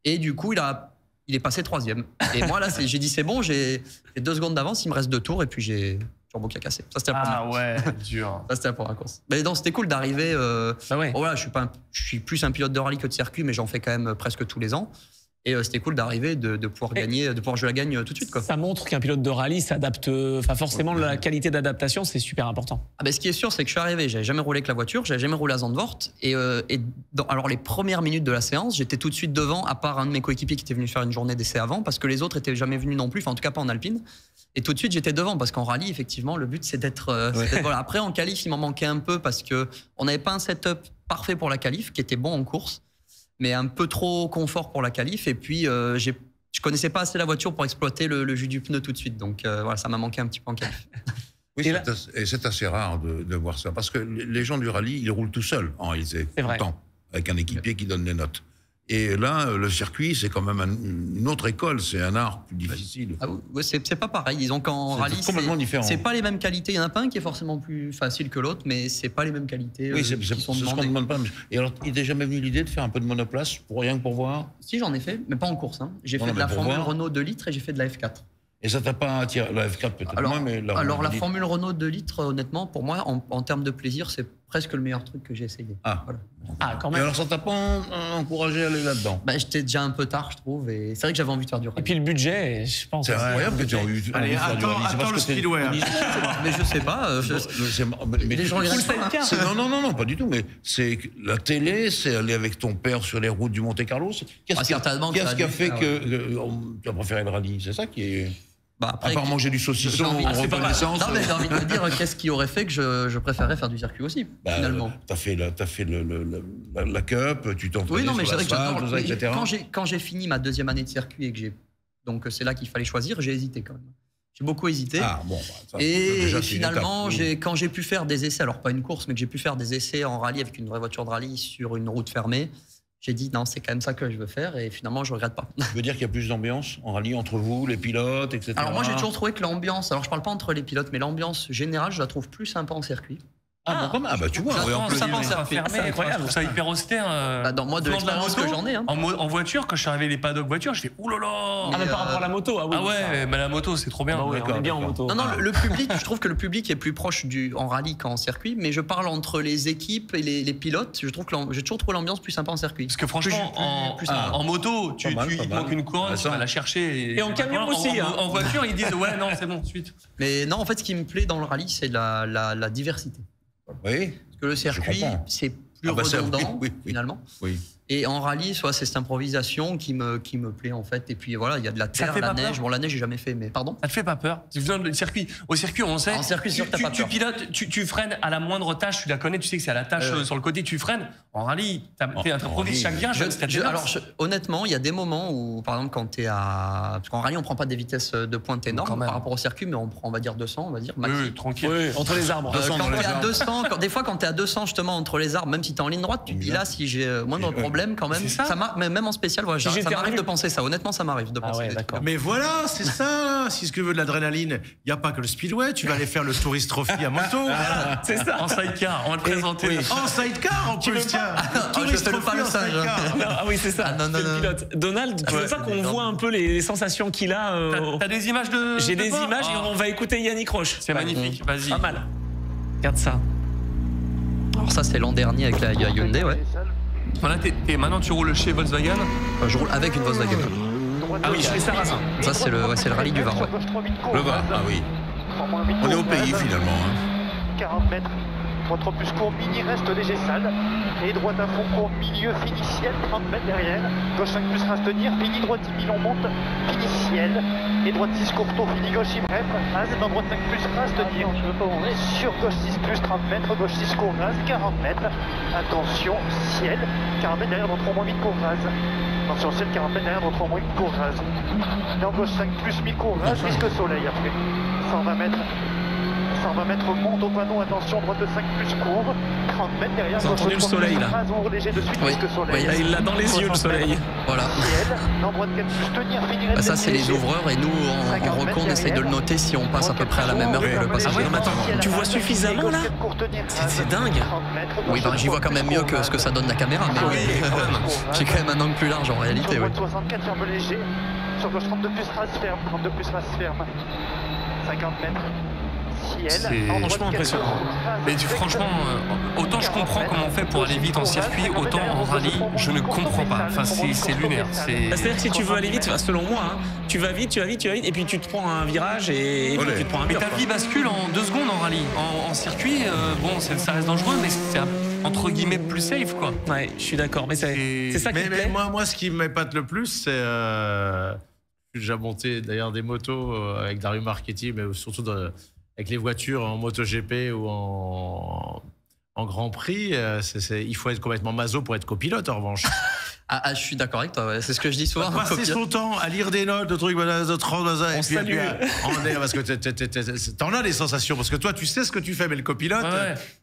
et du coup il est passé 3e. Et moi là j'ai dit c'est bon, j'ai 2 secondes d'avance, il me reste 2 tours et puis j'ai turbo qui a cassé. Ça c'était la première. Ah ouais, dur. Ça c'était la première course. Mais non, c'était cool d'arriver. Ah ouais. Voilà, je suis plus un pilote de rallye que de circuit, mais j'en fais quand même presque tous les ans. Et c'était cool d'arriver, de pouvoir gagner, de pouvoir jouer la gagne tout de suite, quoi. Ça montre qu'un pilote de rallye s'adapte. Enfin, forcément, la qualité d'adaptation, c'est super important. Ah ben, ce qui est sûr, c'est que je suis arrivé, j'avais jamais roulé avec la voiture, j'avais jamais roulé à Zandvoort. Alors, les premières minutes de la séance, j'étais tout de suite devant, à part un de mes coéquipiers qui était venu faire une journée d'essai avant, parce que les autres étaient jamais venus non plus, enfin, en tout cas pas en Alpine. Et tout de suite, j'étais devant, parce qu'en rallye, effectivement, le but, c'est d'être. Voilà. Après, en qualif, il m'en manquait un peu, parce qu'on n'avait pas un setup parfait pour la qualif, qui était bon en course, mais un peu trop confort pour la qualif. Et puis, je connaissais pas assez la voiture pour exploiter le jus du pneu tout de suite. Donc, voilà, ça m'a manqué un petit peu en qualif. Oui, c'est assez rare de voir ça. Parce que les gens du rallye, ils roulent tout seuls, en réalité. C'est vrai. Tout le temps, avec un équipier qui donne des notes. Et là, le circuit, c'est quand même une autre école. C'est un art plus difficile. Ah, ouais, c'est pas pareil. Disons qu'en rallye, complètement différent. C'est pas les mêmes qualités. Il y en a pas un qui est forcément plus facile que l'autre, mais c'est pas les mêmes qualités Oui, qui sont ce qu'on demandées. demande pas. Et alors, il t'est jamais venu l'idée de faire un peu de monoplace, pour rien que pour voir? Si, j'en ai fait, mais pas en course. Hein. J'ai Non, fait mais de la pour Formule voir. Renault 2 litres et j'ai fait de la F4. Et ça t'a pas attiré? La F4 peut-être Alors, moins, mais la Formule Renault 2 litres, honnêtement, pour moi, en termes de plaisir, c'est presque le meilleur truc que j'ai essayé. Ah. Voilà. Ah, quand Et même. alors, ça t'a pas encouragé à aller là-dedans? Bah, j'étais déjà un peu tard, je trouve, et c'est vrai que j'avais envie de faire du Et rallye. puis le budget, je pense. C'est incroyable que tu aies envie Allez, de faire du rallye. C'est parce attends le que t'es- speedway. hein. Mais je sais pas. Mais Les gens regrettent pas, hein. non, pas du tout. Mais c'est que la télé, c'est aller avec ton père sur les routes du Monte Carlo. Ah, certainement que ça Qu'est-ce a qui a dû fait faire, que tu as préféré le rallye? C'est ça qui est. Bah, À après, part manger du saucisson j'ai envie- en Ah, c'est pas mal. reconnaissance. Non, mais j'ai envie de te dire, qu'est-ce qui aurait fait que je préférais faire du circuit aussi, Bah, finalement. T'as fait la Cup, tu t'entraînais Oui, non, mais sur c'est vrai que l'asphalte, j'adore. tout ça, etc. Quand j'ai fini ma 2e année de circuit et que donc c'est là qu'il fallait choisir, j'ai hésité quand même. J'ai beaucoup hésité. Ah, bon, bah, ça, Et déjà, c'est une finalement, étape, oui. quand j'ai pu faire des essais, alors pas une course, mais que j'ai pu faire des essais en rallye avec une vraie voiture de rallye sur une route fermée, j'ai dit non, c'est quand même ça que je veux faire et finalement je regrette pas. Ça veut dire qu'il y a plus d'ambiance en rallye entre vous, les pilotes, etc. Alors moi j'ai toujours trouvé que l'ambiance, alors je parle pas entre les pilotes, mais l'ambiance générale, je la trouve plus sympa en circuit. Ah bah tu vois, J'attends, on peut ça dire. pense à fermer, c'est incroyable. Je trouve ça hyper austère. Dans moi, de dans l'expérience moto, que j'en ai. Hein. En voiture, quand je suis arrivé les paddocks voiture, je fais oulala. Ah, mais par rapport à la moto, ah oui. Ah ouais, mais la moto, c'est trop bien. Ah bah oui, on est bien en moto. Non, le public, je trouve que le public est plus proche en rallye qu'en circuit, mais je parle entre les équipes et les pilotes. Je trouve que j'ai toujours trouvé l'ambiance plus sympa en circuit. Parce que franchement, en moto, il te manque une couronne, tu vas la chercher. Et en camion aussi. En voiture, ils disent ouais, non, c'est bon, suite. Mais non, en fait, ce qui me plaît dans le rallye, c'est la diversité. Oui. Parce que le circuit, c'est plus redondant, finalement. Oui. Et en rallye, soit c'est cette improvisation qui me plaît en fait. Et puis voilà, il y a de la terre, la neige. Bon, la neige, j'ai jamais fait, mais pardon. Ça te fait pas peur? Au circuit, on sait. En circuit, sûr que t'as pas peur. Tu pilotes, tu freines à la moindre tâche, tu la connais, tu sais que c'est à la tâche sur le côté, tu freines. En rallye, t'improvises chaque virage. Honnêtement, il y a des moments où, par exemple, quand t'es à. Parce qu'en rallye, on prend pas des vitesses de pointe énormes par rapport au circuit, mais on prend, on va dire 200, on va dire. Maxi. Oui, tranquille. Oui, entre les arbres. Quand t'es à 200, des fois, quand t'es à 200, justement, entre les arbres, même si t'es en ligne droite, tu te dis là, si j'ai moindre problème, quand même. Même en spécial, voilà, ça m'arrive de penser ça. Honnêtement, ça m'arrive de penser. Mais voilà, c'est ça. Si ce que veut de l'adrénaline, il n'y a pas que le speedway. Tu vas aller faire le Tourist Trophy à moto. C'est ça. En sidecar, on va le présenter. En sidecar, en plus, tiens. Tourist Trophy en sidecar. Ah oui, c'est ça. Le pilote. Donald, tu veux pas qu'on voit un peu les sensations qu'il a T'as des images de. J'ai des images et on va écouter Yannick Roche. C'est magnifique. Vas-y. Pas mal. Regarde ça. Alors ça, c'est l'an dernier avec la Hyundai, ouais. Voilà, maintenant tu roules chez Volkswagen. Je roule avec une Volkswagen. Ah oui, chez Sarrazin. Ça, c'est le rallye du Var. Ouais. Le Var, ah oui. On est au pays finalement. 40 mètres. Droite trop plus court, mini reste léger sale. Et droite à fond court, milieu, fini ciel, 30 mètres derrière. Gauche 5 plus reste tenir, fini droite 10 000 on monte, fini ciel. Et droite 6 courto, fini gauche IMREP. As dans droite 5 plus reste tenir. Sur gauche 6 plus 30 mètres, gauche 6 court ras, 40 mètres. Attention, ciel, 40 mètres derrière dans 3 moins 8 court ras. Attention, ciel, 40 mètres derrière dans 3 moins 8 court ras. Et en gauche 5 plus mi court ras, risque soleil après. 120 mètres. 120 mètres monte au panneau, attention, droite de 5 plus court, 30 mètres derrière. Vous avez entendu le soleil là? Léger de suite, oui. soleil. Il l'a dans les yeux le soleil. Voilà. Ça c'est les ouvreurs et nous en recours on essaye de le noter si on passe à peu près à la même heure que le passager. Ah ouais, mais attends, tu vois suffisamment là? C'est dingue. Oui, ben, j'y vois quand même mieux que ce que ça donne la caméra, mais oui, j'ai quand même un angle plus large en réalité. Oui. 64 ferme léger, sur gauche 32 plus race ferme, 32 plus race ferme, 50 mètres. C'est franchement impressionnant. Mais franchement, autant je comprends comment on fait pour aller vite en circuit, autant en rallye, je ne comprends pas. Enfin, c'est lunaire. C'est-à-dire que si tu veux aller vite, selon moi, hein, tu vas vite, et puis tu te prends un virage et puis tu te prends un mur. Mais ta vie bascule en 2 secondes en rallye. En circuit, bon, ça reste dangereux, mais c'est entre guillemets plus safe, quoi. Ouais, je suis d'accord, mais c'est ça qui me plaît. Mais moi, ce qui m'épate le plus, c'est... J'ai déjà monté d'ailleurs des motos avec Dario Marchetti, mais surtout avec les voitures en MotoGP ou en Grand Prix. Il faut être complètement maso pour être copilote, en revanche. Je suis d'accord avec toi, ouais. C'est ce que je dis souvent. Passer son temps à lire des notes, de trucs, de 30, on salue. Parce que t'en as des sensations, parce que toi, tu sais ce que tu fais, mais le copilote,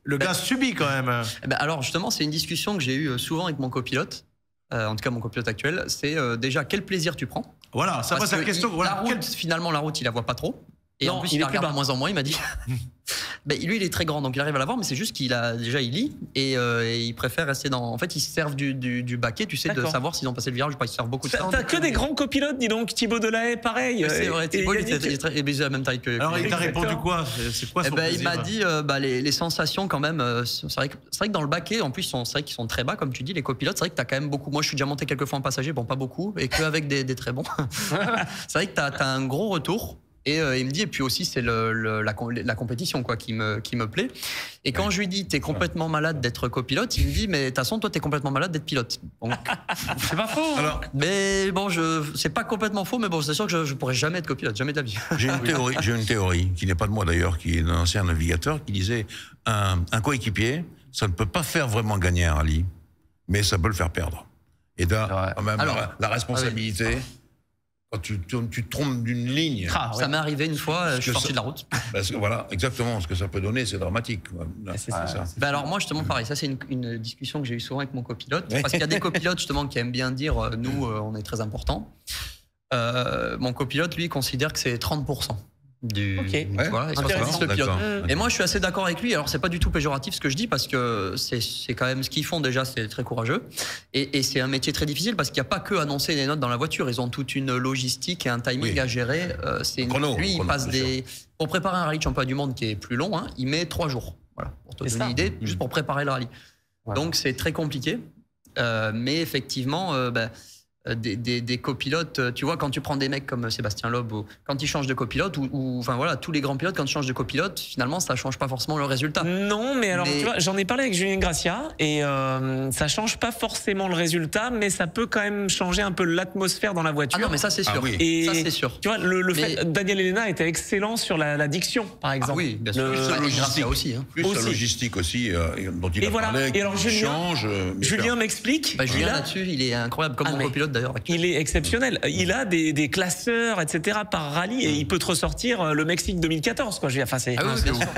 le gars subit quand même. Alors justement, c'est une discussion que j'ai eue souvent avec mon copilote. En tout cas mon copilote actuel, c'est déjà quel plaisir tu prends. Voilà, ça c'est la question. Finalement, la route, il la voit pas trop. Et non, en plus, il la regarde de moins en moins, il m'a dit. Lui, il est très grand, donc il arrive à la voir, mais c'est juste qu'il il lit et il préfère rester dans. En fait, ils se servent du baquet, tu sais, de savoir s'ils ont passé le virage ou pas. Ils se servent beaucoup de temps. T'as que des grands copilotes, dis donc. Thibaut Delahaye, pareil. C'est vrai, Thibaut, il est à la même taille que. Alors, il t'a répondu quoi? C'est quoi son plaisir? Il m'a dit les sensations, quand même. C'est vrai que dans le baquet, en plus, c'est vrai qu'ils sont très bas, comme tu dis, les copilotes. C'est vrai que t'as quand même beaucoup. Moi, je suis déjà monté quelques fois en passager, bon, pas beaucoup, et qu'avec des très bons. C'est vrai que t'as un gros retour. Et il me dit, et puis aussi c'est la compétition quoi qui me plaît. Et quand je lui dis t'es complètement malade d'être copilote, il me dit mais de toute façon toi t'es complètement malade d'être pilote. Donc, c'est pas faux. Alors, mais bon, c'est pas complètement faux, mais bon c'est sûr que je pourrais jamais être copilote, jamais de la vie. J'ai une théorie qui n'est pas de moi d'ailleurs, qui est d'un ancien navigateur qui disait un coéquipier, ça ne peut pas faire vraiment gagner un rallye, mais ça peut le faire perdre. Et là, quand même, la responsabilité. quand tu te trompes d'une ligne. Ça m'est arrivé une fois, je suis sorti de la route. Parce que, voilà, exactement, ce que ça peut donner, c'est dramatique. C'est ça. Alors moi, justement, pareil, ça c'est une discussion que j'ai eue souvent avec mon copilote, parce qu'il y a des copilotes justement qui aiment bien dire, nous, on est très important. Mon copilote, lui, considère que c'est 30%. Voilà, le pilote. Et moi je suis assez d'accord avec lui. Alors c'est pas du tout péjoratif ce que je dis, parce que c'est quand même ce qu'ils font déjà, c'est très courageux, et c'est un métier très difficile parce qu'il n'y a pas que annoncer les notes dans la voiture, ils ont toute une logistique et un timing à gérer. Lui il passe pour préparer un rallye de championnat du monde qui est plus long, hein, il met 3 jours, voilà, pour te donner une idée, juste pour préparer le rallye. Donc c'est très compliqué, mais effectivement des copilotes, tu vois, quand tu prends des mecs comme Sébastien Loeb, quand ils changent de copilote, ou enfin voilà, tous les grands pilotes, quand ils changent de copilote, finalement, ça change pas forcément le résultat. Non, mais alors, tu vois, j'en ai parlé avec Julien Gracia, et ça change pas forcément le résultat, mais ça peut quand même changer un peu l'atmosphère dans la voiture. Ah non, mais ça, c'est sûr. Et ça, c'est sûr. Tu vois, fait, Daniel Elena était excellent sur la diction, par exemple. Ah oui, bien sûr. La logistique aussi. Hein. Plus la logistique aussi, dont il a parlé. Et alors, Julien m'explique. Julien, là-dessus, il est incroyable, comme mon copilote d'ailleurs. Il est exceptionnel. Il a des classeurs, etc. par rallye, et il peut te ressortir le Mexique 2014. Quoi. Enfin, c'est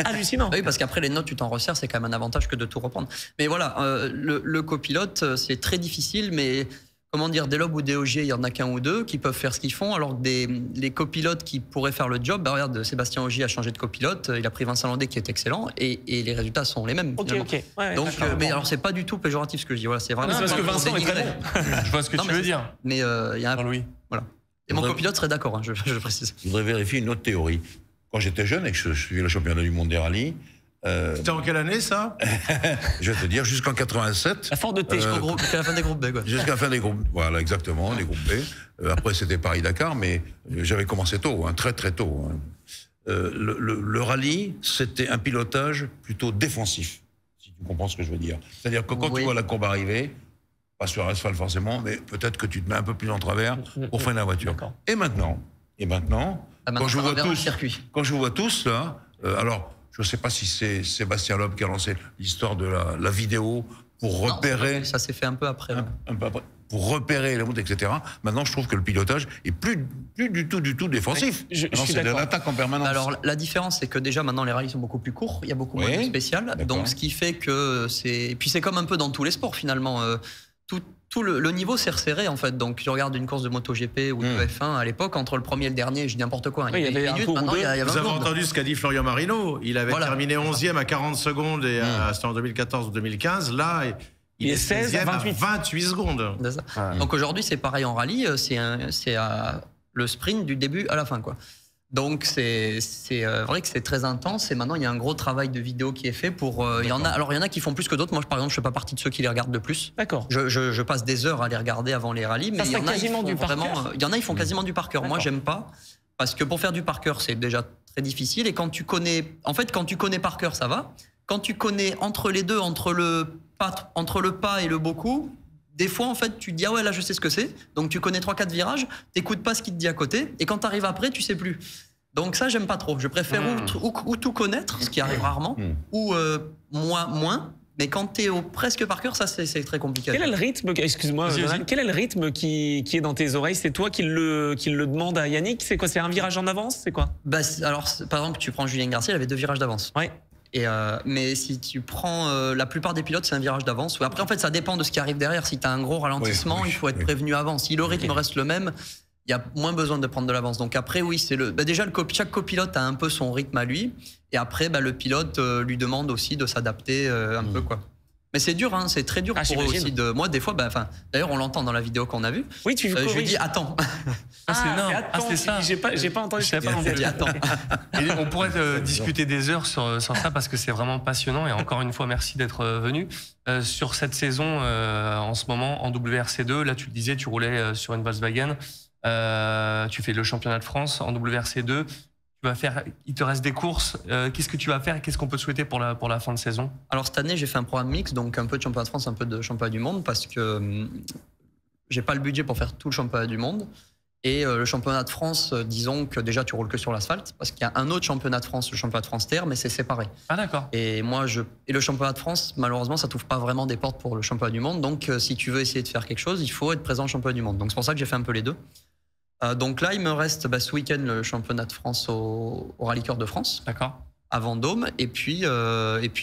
hallucinant. Oui, parce qu'après, les notes, tu t'en resserres, c'est quand même un avantage que de tout reprendre. Mais voilà, le copilote, c'est très difficile, mais comment dire, des Loeb ou des Ogier, il y en a qu'un ou deux qui peuvent faire ce qu'ils font, alors que les copilotes qui pourraient faire le job, regarde, Sébastien Ogier a changé de copilote, il a pris Vincent Landais qui est excellent, et les résultats sont les mêmes. Ouais, donc, mais alors c'est pas du tout péjoratif ce que je dis, voilà, c'est vraiment. C'est parce que Vincent est très bon. Je vois ce que tu veux dire. Mais il y a un. Jean-Louis. Voilà. Et mon copilote serait d'accord, hein, je précise. Je voudrais vérifier une autre théorie. Quand j'étais jeune et que je suivais le championnat du monde des rallyes. C'était en quelle année, ça? Je vais te dire, jusqu'en 87. La Ford de T, jusqu'à la fin des groupes B. Jusqu'à la fin des groupes, voilà, exactement, les groupes B. Après, c'était Paris-Dakar, mais j'avais commencé tôt, hein, très très tôt. Hein. Le rallye, c'était un pilotage plutôt défensif, si tu comprends ce que je veux dire. C'est-à-dire que quand tu vois la courbe arriver, pas sur asphalte forcément, mais peut-être que tu te mets un peu plus en travers pour freiner la voiture. Et maintenant, quand je vous vois tous là, alors. Je ne sais pas si c'est Sébastien Loeb qui a lancé l'histoire de la vidéo pour repérer. Non, ça s'est fait un peu après. Un peu après. Pour repérer les routes, etc. Maintenant, je trouve que le pilotage est plus du tout défensif. C'est de l'attaque en permanence. Alors, la différence, c'est que déjà, maintenant, les rallyes sont beaucoup plus courts. Il y a beaucoup moins de spécial. Donc, ce qui fait que c'est. Puis, c'est comme un peu dans tous les sports, finalement. Tout le niveau s'est resserré, en fait. Donc, tu regardes une course de MotoGP ou de F1 à l'époque, entre le premier et le dernier, je dis n'importe quoi. Il y avait minutes, maintenant, il y a Vous avez entendu ce qu'a dit Florian Marino. Il avait terminé 11e à 40 secondes, et c'était en 2014 ou 2015. Là, il est 16e à 28 secondes. Donc, aujourd'hui, c'est pareil en rallye. C'est le sprint du début à la fin, quoi. Donc c'est vrai que c'est très intense, et maintenant il y a un gros travail de vidéo qui est fait pour il y en a qui font plus que d'autres. Moi par exemple je fais pas partie de ceux qui les regardent le plus. D'accord. Je passe des heures à les regarder avant les rallyes, mais il y en a ils font quasiment du par cœur. Moi j'aime pas, parce que pour faire du par cœur c'est déjà très difficile, et quand tu connais par cœur ça va. Quand tu connais entre les deux, entre le pas et le beaucoup, des fois, en fait, tu te dis, ah ouais, là, je sais ce que c'est. Donc, tu connais 3-4 virages, t'écoutes pas ce qu'il te dit à côté, et quand t'arrives après, tu sais plus. Donc, ça, j'aime pas trop. Je préfère ou tout connaître, ce qui arrive rarement, ou moins. Mais quand t'es presque par cœur, ça, c'est très compliqué. Quel est le rythme, excuse-moi, quel est le rythme qui est dans tes oreilles? C'est toi qui le demande à Yannick? C'est quoi? C'est un virage en avance? C'est quoi? Alors, par exemple, tu prends Julien Garcia, il avait 2 virages d'avance. Ouais. Mais si tu prends la plupart des pilotes, c'est un virage d'avance. Après, en fait, ça dépend de ce qui arrive derrière. Si tu as un gros ralentissement, il faut être prévenu avant. Si le rythme reste le même, il y a moins besoin de prendre de l'avance. Donc après, oui, c'est déjà chaque copilote a un peu son rythme à lui. Et après, le pilote lui demande aussi de s'adapter un peu, quoi. Mais c'est dur, hein, c'est très dur pour eux aussi. Moi, des fois, d'ailleurs, on l'entend dans la vidéo qu'on a vue. Oui, tu je lui dis attends. C'est ça. J'ai pas entendu. Je pas dit attends. Et on pourrait discuter des heures sur ça, parce que c'est vraiment passionnant. Et encore une fois, merci d'être venu. Sur cette saison, en ce moment, en WRC2, là, tu le disais, tu roulais sur une Volkswagen. Tu fais le championnat de France en WRC2. Il te reste des courses. Qu'est-ce que tu vas faire et qu'est-ce qu'on peut souhaiter pour la fin de saison? Alors cette année, j'ai fait un programme mix, donc un peu de championnat de France, un peu de championnat du monde, parce que j'ai pas le budget pour faire tout le championnat du monde. Et le championnat de France, disons que déjà tu roules que sur l'asphalte, parce qu'il y a un autre championnat de France, le championnat de France terre, mais c'est séparé. Ah d'accord. Et le championnat de France, malheureusement, ça t'ouvre pas vraiment des portes pour le championnat du monde. Donc si tu veux essayer de faire quelque chose, il faut être présent au championnat du monde. Donc c'est pour ça que j'ai fait un peu les deux. Donc là, il me reste ce week-end le championnat de France au Rallye Cœur de France. D'accord. À Vendôme. Et puis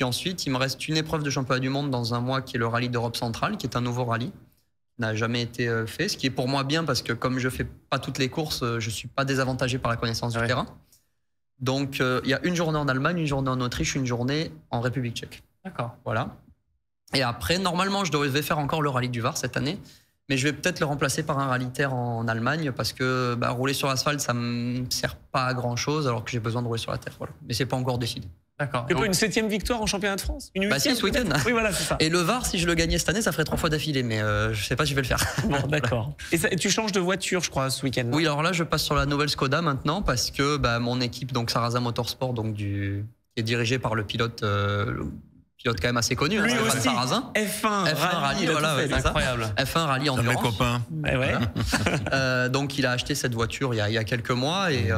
ensuite, il me reste une épreuve de championnat du monde dans un mois qui est le rallye d'Europe centrale, qui est un nouveau rallye. Qui n'a jamais été fait. Ce qui est pour moi bien parce que comme je fais pas toutes les courses, je suis pas désavantagé par la connaissance du terrain. Donc il y a une journée en Allemagne, une journée en Autriche, une journée en République tchèque. D'accord. Voilà. Et après, normalement, je devais faire encore le rallye du Var cette année. Mais je vais peut-être le remplacer par un rallye terre en Allemagne parce que rouler sur l'asphalte, ça me sert pas à grand chose alors que j'ai besoin de rouler sur la terre. Voilà. Mais c'est pas encore décidé. D'accord. C'est pas une 7e victoire en championnat de France? Une 8e, si, ce week-end. Oui, voilà, c'est ça. Et le Var, si je le gagnais cette année, ça ferait 3 fois d'affilée. Mais je sais pas si je vais le faire. Bon, d'accord. Et tu changes de voiture, je crois, ce week-end? Oui, alors là, je passe sur la nouvelle Skoda maintenant parce que mon équipe, donc Sarrazin Motorsport, qui est dirigée par le pilote. Pilote quand même assez connu, lui Stéphane aussi. Sarrazin. F1 rallye, voilà, c'est incroyable. F1 rallye Un de mes endurance. copains. Ouais. Donc il a acheté cette voiture il y a quelques mois et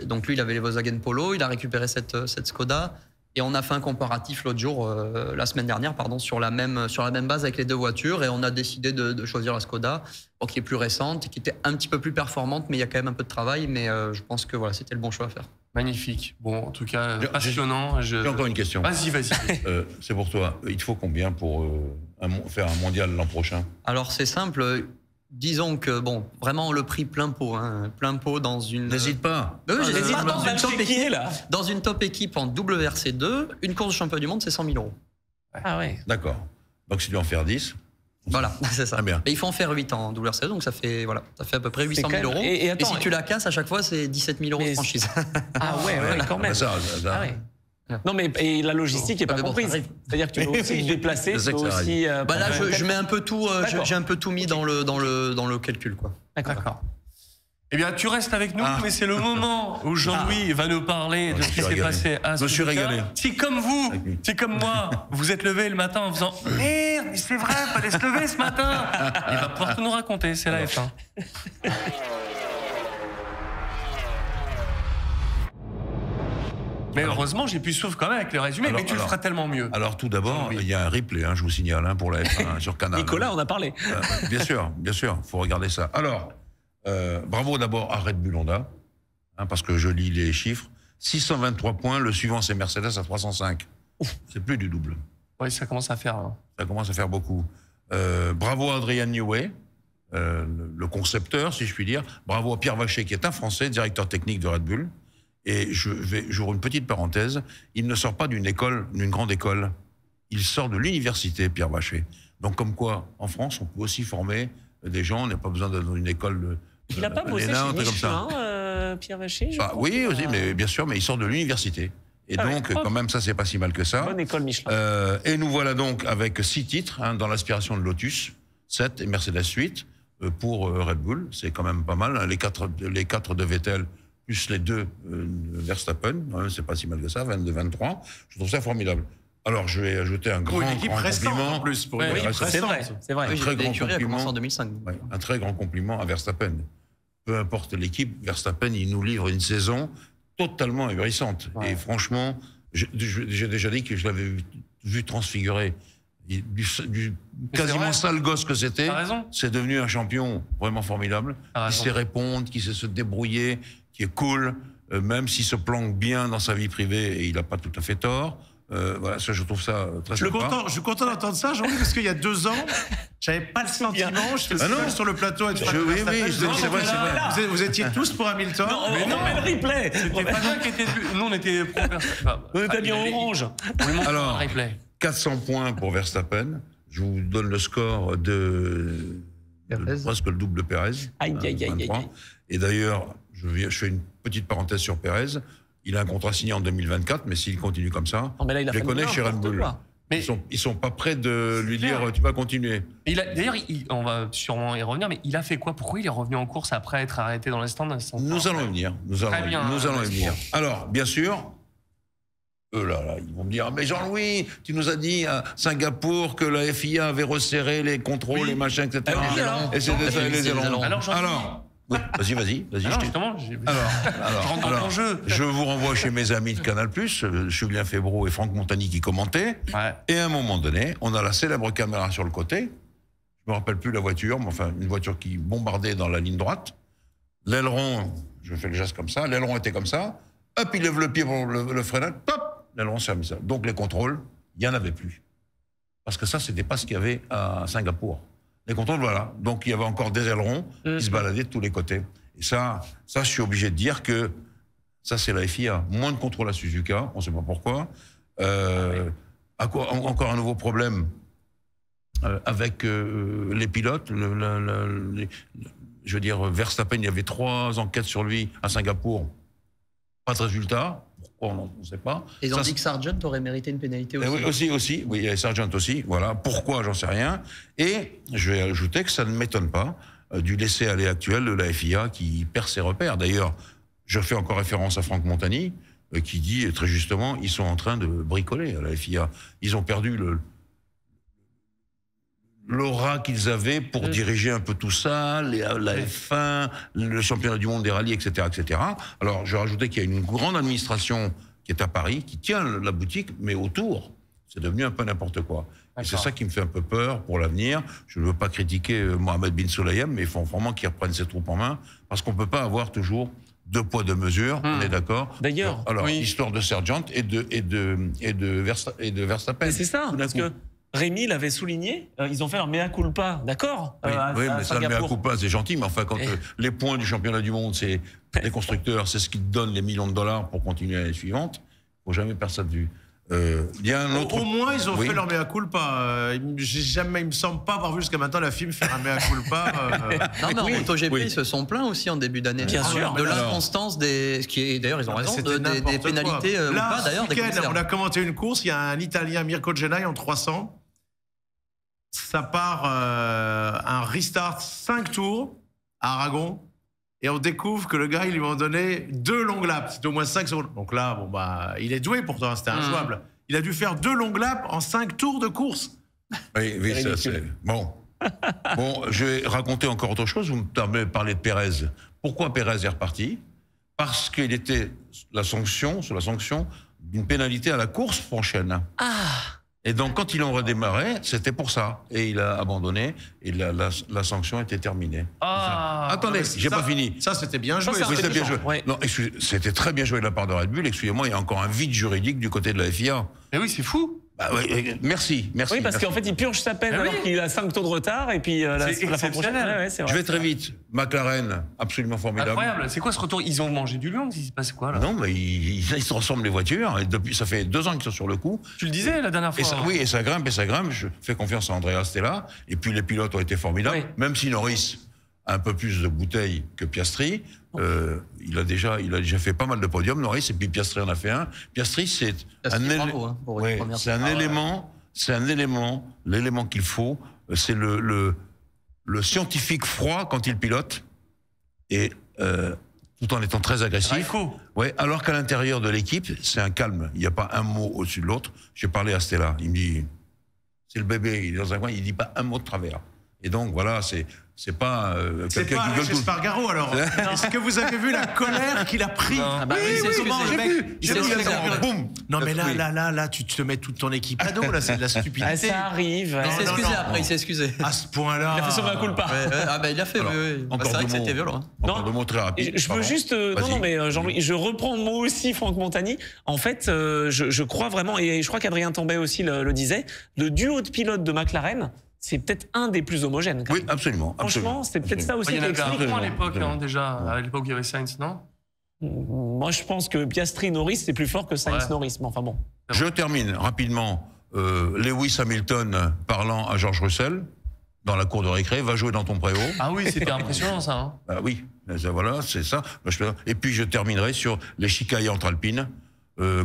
donc lui il avait les Volkswagen Polo, il a récupéré cette Skoda et on a fait un comparatif l'autre jour, la semaine dernière pardon, sur la même base avec les deux voitures et on a décidé de choisir la Skoda qui est plus récente, qui était un petit peu plus performante mais il y a quand même un peu de travail mais je pense que voilà c'était le bon choix à faire. Magnifique. Bon, en tout cas, passionnant. J'ai encore une question. Vas-y. C'est pour toi. Il te faut combien pour faire un mondial l'an prochain? Alors c'est simple. Disons que vraiment le prix plein pot dans une. N'hésite pas. J'hésite pas, dans une top équipe en WRC2, une course de championnat du monde, c'est 100 000 euros. Ah ouais. D'accord. Donc si tu en faire 10. Voilà, c'est ça. Ah bien. Et il faut en faire 8 en WRC2, donc ça fait à peu près 800 000 euros. Et si tu la casses, à chaque fois, c'est 17 000 euros de franchise. Ah ouais, quand même. Ah ouais. Non mais et la logistique est pas comprise. C'est-à-dire que tu dois aussi te déplacer, tu dois aussi. Là, je mets un peu tout. J'ai un peu tout mis dans le calcul, quoi. D'accord. Eh bien, tu restes avec nous, mais c'est le moment où Jean-Louis va nous parler de ce qui s'est passé à Je me suis régalé. Si comme vous, si comme moi, vous êtes levé le matin en faisant merde, mais c'est vrai, fallait se lever ce matin. Il va pouvoir tout nous raconter, c'est la F1. Mais heureusement, j'ai pu suivre quand même avec le résumé, mais tu le feras tellement mieux. Alors tout d'abord, il y a un replay, je vous signale, pour la F1 sur Canal. Nicolas, on a parlé. Bien sûr, faut regarder ça. Alors, bravo d'abord à Red Bull Honda, parce que je lis les chiffres. 623 points, le suivant c'est Mercedes à 305. C'est plus du double. Oui, ça commence à faire. Ça commence à faire beaucoup. Bravo à Adrian Newey, le concepteur, si je puis dire. Bravo à Pierre Vacher, qui est un Français, directeur technique de Red Bull. Et j'ouvre une petite parenthèse. Il ne sort pas d'une grande école. Il sort de l'université, Pierre Vacher. Donc, comme quoi, en France, on peut aussi former des gens. On n'a pas besoin d'être dans une école. Il n'a pas bossé chez Michelin, Pierre Vacher. Oui, aussi, mais bien sûr, mais il sort de l'université. Et donc, quand même, ça, c'est pas si mal que ça. Bonne école Michelin. Et nous voilà donc avec 6 titres dans l'aspiration de Lotus, 7 et Mercedes 8 pour Red Bull. C'est quand même pas mal. Les 4 de Vettel plus les 2 Verstappen, c'est pas si mal que ça, 22-23. Je trouve ça formidable. Alors, je vais ajouter un grand compliment. En plus, pour c'est vrai. Un très grand compliment. En 2005. Un très grand compliment à Verstappen. Peu importe l'équipe, Verstappen, il nous livre une saison totalement ahurissante. Ouais. Et franchement, j'ai déjà dit que je l'avais vu transfigurer. Du quasiment sale gosse que c'était, c'est devenu un champion vraiment formidable, qui sait répondre, qui sait se débrouiller, qui est cool, même s'il se planque bien dans sa vie privée, et il n'a pas tout à fait tort. Voilà, ça, je trouve ça très sympa. Je suis content d'entendre ça, Jean-Louis, parce qu'il y a 2 ans, j'avais pas le sentiment, je suis seul sur le plateau. Oui, c'est vrai. Vous étiez tous pour Hamilton. Mais non, mais le replay. C'était pas toi qui étais. Nous, on était on était bien orange. Alors, 400 points pour Verstappen. Je vous donne le score de presque le double Pérez. Aïe. Et d'ailleurs, je fais une petite parenthèse sur Pérez. Il a un contrat signé en 2024, mais s'il continue comme ça, je les connais chez Red Bull. Mais ils sont pas prêts de lui dire tu vas continuer. D'ailleurs, on va sûrement y revenir, mais il a fait quoi? Pourquoi il est revenu en course après être arrêté dans les stands? Nous allons y venir. Nous allons y venir. Alors, bien sûr, eux là, ils vont me dire mais Jean-Louis, tu nous as dit à Singapour que la FIA avait resserré les contrôles, les machins, etc. Et c'était les ailerons. Alors. Oui, vas-y. Justement, alors, je vous renvoie chez mes amis de Canal+, Julien Febvreau et Franck Montagny qui commentaient. Ouais. Et à un moment donné, on a la célèbre caméra sur le côté. Je me rappelle plus la voiture, mais enfin une voiture qui bombardait dans la ligne droite. L'aileron, je fais le geste comme ça, l'aileron était comme ça, hop, il lève le pied pour le freinage, hop, l'aileron s'est remis ça. Donc les contrôles, il n'y en avait plus. Parce que ça, c'était pas ce qu'il y avait à Singapour. Les contrôles, voilà. Donc il y avait encore des ailerons qui se baladaient de tous les côtés. Et ça, je suis obligé de dire que ça, c'est la FIA. Moins de contrôle à Suzuka, on ne sait pas pourquoi. Encore un nouveau problème avec les pilotes. Je veux dire, Verstappen, il y avait 3 enquêtes sur lui à Singapour. Pas de résultat. Pourquoi, on ne sait pas. Ils ont dit que Sargent aurait mérité une pénalité aussi. Oui, oui, il y a Sargent aussi. Voilà. Pourquoi, j'en sais rien. Et je vais ajouter que ça ne m'étonne pas du laisser-aller actuel de la FIA qui perd ses repères. D'ailleurs, je fais encore référence à Franck Montagny, qui dit très justement, ils sont en train de bricoler à la FIA. Ils ont perdu l'aura qu'ils avaient pour diriger un peu tout ça, la F1, le championnat du monde des rallyes, etc., etc. Alors, je rajoutais qu'il y a une grande administration qui est à Paris, qui tient la boutique, mais autour, c'est devenu un peu n'importe quoi. Et c'est ça qui me fait un peu peur pour l'avenir. Je ne veux pas critiquer Mohamed bin Sulayem, mais il faut vraiment qu'il reprenne ses troupes en main, parce qu'on ne peut pas avoir toujours 2 poids 2 mesures, on est d'accord. D'ailleurs, alors l'histoire de Sargent et de Verstappen. Mais c'est ça, parce que Rémi l'avait souligné, ils ont fait leur mea culpa, d'accord. Oui, mais ça, le mea culpa, c'est gentil, mais enfin, quand les points du championnat du monde, c'est les constructeurs, c'est ce qui donne les millions de dollars pour continuer l'année suivante, il ne faut jamais perdre ça de vue. Il y a un autre... Au moins, ils ont fait leur mea culpa. Il me semble pas avoir vu jusqu'à maintenant la FIM faire un mea culpa. Non, mais MotoGP, ils se sont plaints aussi en début d'année. Bien sûr. De l'inconstance des... D'ailleurs, ils ont raison, des pénalités ou pas, d'ailleurs. On a commenté une course, il y a un Italien, Mirko Genai, en 300. Ça part un restart 5 tours à Aragon. Et on découvre que le gars, ils lui ont donné 2 longues laps. C'était au moins 5 secondes. Donc là, bon, bah, il est doué pourtant, c'était injouable. Il a dû faire 2 longues laps en 5 tours de course. Oui, ça c'est... Bon. Bon, je vais raconter encore autre chose. Vous me permettez de parler de Pérez. Pourquoi Pérez est reparti? Parce qu'il était sous la sanction d'une pénalité à la course prochaine. Et donc, quand ils ont redémarré, c'était pour ça. Et il a abandonné, et la sanction était terminée. Attendez, j'ai pas fini. Ça, c'était bien joué. Oui, c'était bien joué. Ouais. Non, c'était très bien joué de la part de Red Bull. Excusez-moi, il y a encore un vide juridique du côté de la FIA. Mais oui, c'est fou. Bah, merci. Oui, parce qu'en fait, il purge sa peine alors qu'il a 5 tours de retard, et puis la fin prochaine. Je vais très vite. McLaren, absolument formidable. Incroyable. C'est quoi ce retour? Ils ont mangé du lion? Il se passe quoi là? Non, mais ils transforment les voitures. Et depuis, ça fait 2 ans qu'ils sont sur le coup. Tu le disais la dernière fois. Et ça grimpe. Je fais confiance à Andrea Stella. Et puis les pilotes ont été formidables. Oui. Même si Norris a un peu plus de bouteilles que Piastri, il a déjà fait pas mal de podiums, Norris, et puis Piastri en a fait un. Piastri, c'est un élément, l'élément qu'il faut, c'est le scientifique froid quand il pilote, et tout en étant très agressif. Ouais, alors qu'à l'intérieur de l'équipe, c'est un calme. Il n'y a pas un mot au-dessus de l'autre. J'ai parlé à Stella, il me dit, c'est le bébé, il est dans un coin, il dit pas un mot de travers. Et donc voilà, c'est pas quelqu'un qui gueule chez Spargaro alors. Est-ce que vous avez vu la colère qu'il a pris? Non mais là, tu te mets toute ton équipe à dos, là, c'est de la stupidité. Ça arrive. Il s'est excusé. À ce point-là. Il a fait son coup pas. Il a fait. C'est vrai que c'était violent. Encore 2 mots très rapides. Je veux juste. Non, mais Jean-Louis, je reprends moi aussi Franck Montagny. En fait, je crois vraiment, et je crois qu'Adrien Tambay aussi le disait, le duo de pilotes de McLaren, c'est peut-être un des plus homogènes. Oui, absolument. Franchement, c'est peut-être ça aussi. Il y en avait un point à l'époque, déjà. À l'époque, il y avait Sainz, non? Moi, je pense que Piastri-Norris, c'est plus fort que Sainz-Norris. Mais enfin bon. Je termine rapidement. Lewis Hamilton parlant à George Russell dans la cour de récré, va jouer dans ton préau. Ah oui, c'était impressionnant ça. Oui, voilà, c'est ça. Et puis je terminerai sur les chicailles entre alpines.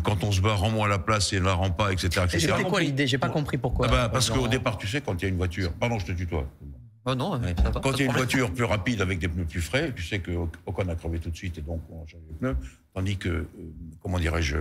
Quand on se bat, rends-moi la place et ne la rend pas, etc. C'était quoi l'idée? J'ai pas compris pourquoi. Parce qu'au départ, tu sais, quand il y a une voiture... Pardon, je te tutoie. Oh non, quand il y a une voiture plus rapide avec des pneus plus frais, tu sais qu'Ocon a crevé tout de suite et donc on a changé les pneus. Tandis que, comment dirais-je...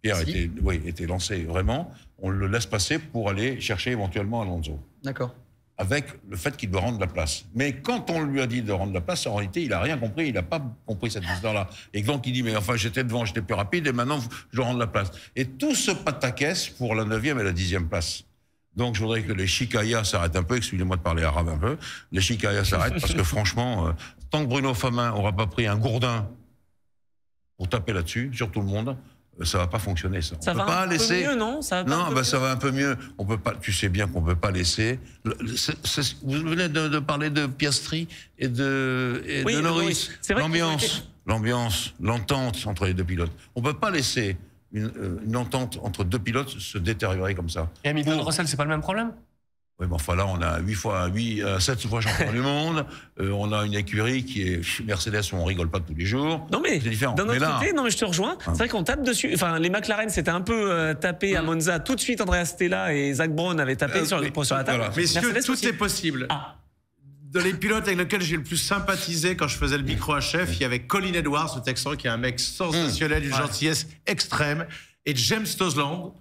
Pierre était lancé vraiment. On le laisse passer pour aller chercher éventuellement Alonso. D'accord. Avec le fait qu'il doit rendre la place. Mais quand on lui a dit de rendre la place, en réalité, il n'a rien compris, il n'a pas compris cette histoire-là. Et donc il dit, mais enfin, j'étais devant, j'étais plus rapide, et maintenant, je dois rendre la place. Et tout ce pataquès pour la 9e et la 10e place. Donc je voudrais que les chicayas s'arrêtent un peu, excusez-moi de parler arabe un peu, les chicayas s'arrêtent, parce que franchement, tant que Bruno Famin n'aura pas pris un gourdin pour taper là-dessus, sur tout le monde, ça va pas fonctionner, ça. Ça on va peut pas un laisser... peu mieux, non? Ça va Non, ça va un peu mieux. On peut pas. Tu sais bien qu'on peut pas laisser. Vous venez de parler de Piastri et de Norris. C'est vrai L'ambiance, l'entente entre les deux pilotes. On peut pas laisser une entente entre deux pilotes se détériorer comme ça. Et Hamilton Russell, c'est pas le même problème? Oui, mais enfin là, on a 7 fois champion du monde. On a une écurie qui est Mercedes, on rigole pas tous les jours. Non mais c'est différent. d'un autre côté, non mais je te rejoins. C'est vrai qu'on tape dessus. Enfin, les McLaren s'étaient un peu tapés à Monza. Tout de suite, Andrea Stella et Zach Brown avaient tapé sur la table. Voilà. Messieurs, Mercedes tout aussi. est possible. Dans les pilotes avec lesquels j'ai le plus sympathisé quand je faisais le micro à chef, il y avait Colin Edwards, le Texan, qui est un mec sensationnel, d'une gentillesse extrême, et James Tosland.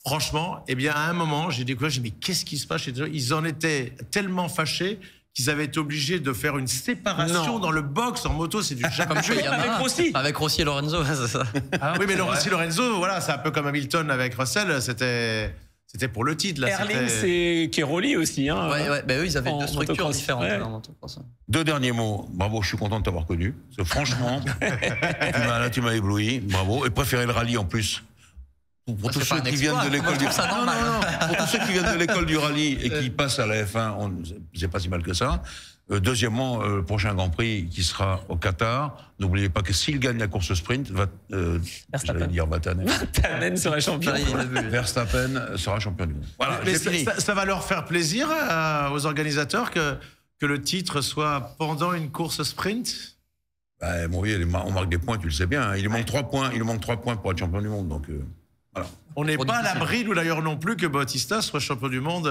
Franchement, eh bien, à un moment, j'ai découvert, j'ai dit, mais qu'est-ce qui se passe chez les gens? Ils en étaient tellement fâchés qu'ils avaient été obligés de faire une séparation dans le box en moto. C'est du jamais vu. Avec Rossi. Avec Rossi et Lorenzo, c'est ça. Oui, mais Rossi Lorenzo, voilà, c'est un peu comme Hamilton avec Russell. C'était pour le titre. Là, Erling, c'est Keroli aussi. Hein, ouais. Eux, ils avaient deux structures motocross. différentes. Ouais. En motocross. 2 derniers mots. Bravo, je suis content de t'avoir connu. Parce que franchement, tu m'as ébloui. Bravo. Et préférer le rallye en plus. Pour tous ceux qui viennent de l'école du pour tous ceux qui viennent de l'école du rallye et qui passent à la F1, c'est pas si mal que ça. Deuxièmement, le prochain Grand Prix qui sera au Qatar, n'oubliez pas que s'il gagne la course sprint, Vatanen sera champion. Verstappen sera champion du monde. Voilà, mais j'ai fini. Ça va leur faire plaisir aux organisateurs que le titre soit pendant une course sprint. Bah, bon, oui, on marque des points, tu le sais bien. Hein. Il lui manque 3 points. Il lui manque 3 points pour être champion du monde. Donc, voilà. On n'est pas à l'abri, nous d'ailleurs non plus, que Bautista soit champion du monde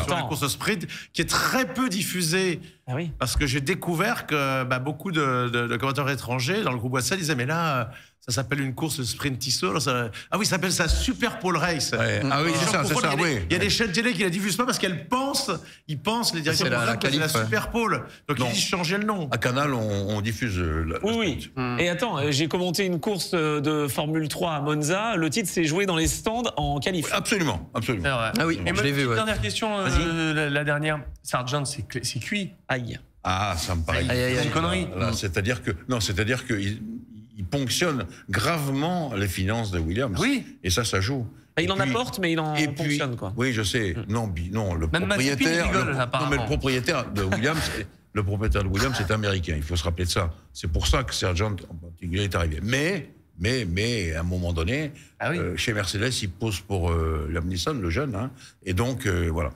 sur la course sprint, qui est très peu diffusée. Ah oui. Parce que j'ai découvert que beaucoup de commentateurs étrangers dans le groupe WhatsApp disaient mais là, ça s'appelle une course sprint Tissot. Ah oui, ça s'appelle ça Super Pole Race. Ouais. Ah oui, c'est ça, oui. Il y a des chaînes télé qui ne la diffusent pas parce qu'elles pensent, les directeurs de programme, que c'est la Super Pole. Donc ils disent changer le nom. À Canal, on diffuse Oui. Et attends, j'ai commenté une course de Formule 3 à Monza. Le titre, c'est joué dans les stands en qualif. Absolument. C'est vrai. Ah oui, Et je l'ai vu. Ouais. Dernière question, la dernière. Sargent, c'est cuit. Aïe. Ah, ça me paraît une connerie. C'est-à-dire que il ponctionne gravement les finances de Williams. Oui. Et ça joue. Il en apporte, mais il en ponctionne, quoi. Oui, je sais. Non, le Même propriétaire. rigole, Mais le propriétaire de Williams. Le propriétaire de Williams est américain. Il faut se rappeler de ça. C'est pour ça que Sargent en particulier est arrivé. Mais à un moment donné, chez Mercedes, il pose pour Liam Neeson, le jeune, hein, et donc voilà.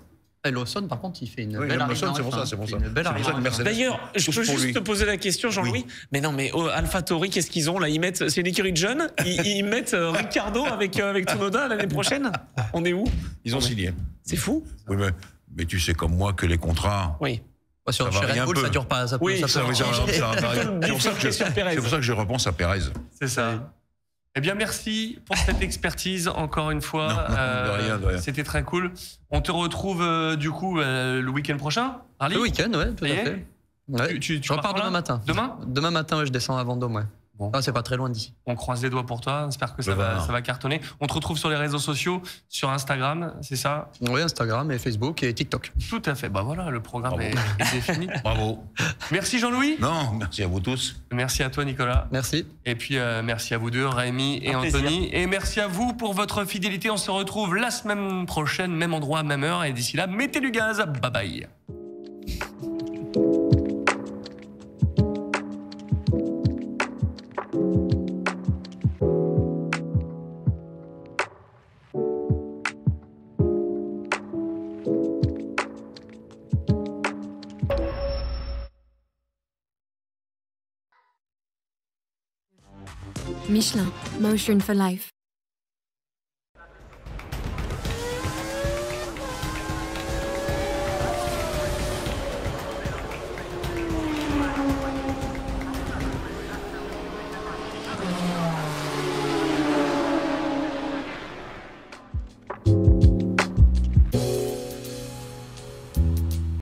Et Lawson, par contre, il fait une belle Liam arrivée. Neeson, c'est pour ça. Une belle arrivée. D'ailleurs, je peux juste te poser la question, Jean-Louis. Oui. Mais non, mais AlphaTauri, qu'est-ce qu'ils ont là? Ils mettent, c'est une écurie de jeunes. Ils mettent Ricciardo avec Tsunoda l'année prochaine. On est où? Ils ont signé. C'est fou. Oui, mais tu sais comme moi que les contrats. Oui. Sur Ça chez varie Red Bull, un peu. ça dure pas. Ça Oui, peut ça changer. C'est pour ça que je repense à Pérez. C'est ça. Eh bien, merci pour cette expertise, encore une fois. De rien. C'était très cool. On te retrouve, du coup, le week-end prochain, Harley? Le week-end, ouais, tout à Ça y est fait. Ouais. Tu Je repars pars demain matin. Demain matin, ouais, je descends à Vendôme, ouais. Bon. Ah, c'est pas très loin d'ici. On croise les doigts pour toi. J'espère que ça va cartonner. On te retrouve sur les réseaux sociaux, sur Instagram, c'est ça? Oui, Instagram et Facebook et TikTok. Tout à fait. Bah voilà, le programme est défini. Bravo. Merci Jean-Louis. Non, merci à vous tous. Merci à toi Nicolas. Merci. Et puis merci à vous deux, Rémi et Anthony. Et merci à vous pour votre fidélité. On se retrouve la semaine prochaine, même endroit, même heure. Et d'ici là, mettez du gaz. Bye bye. Michelin, Motion for Life.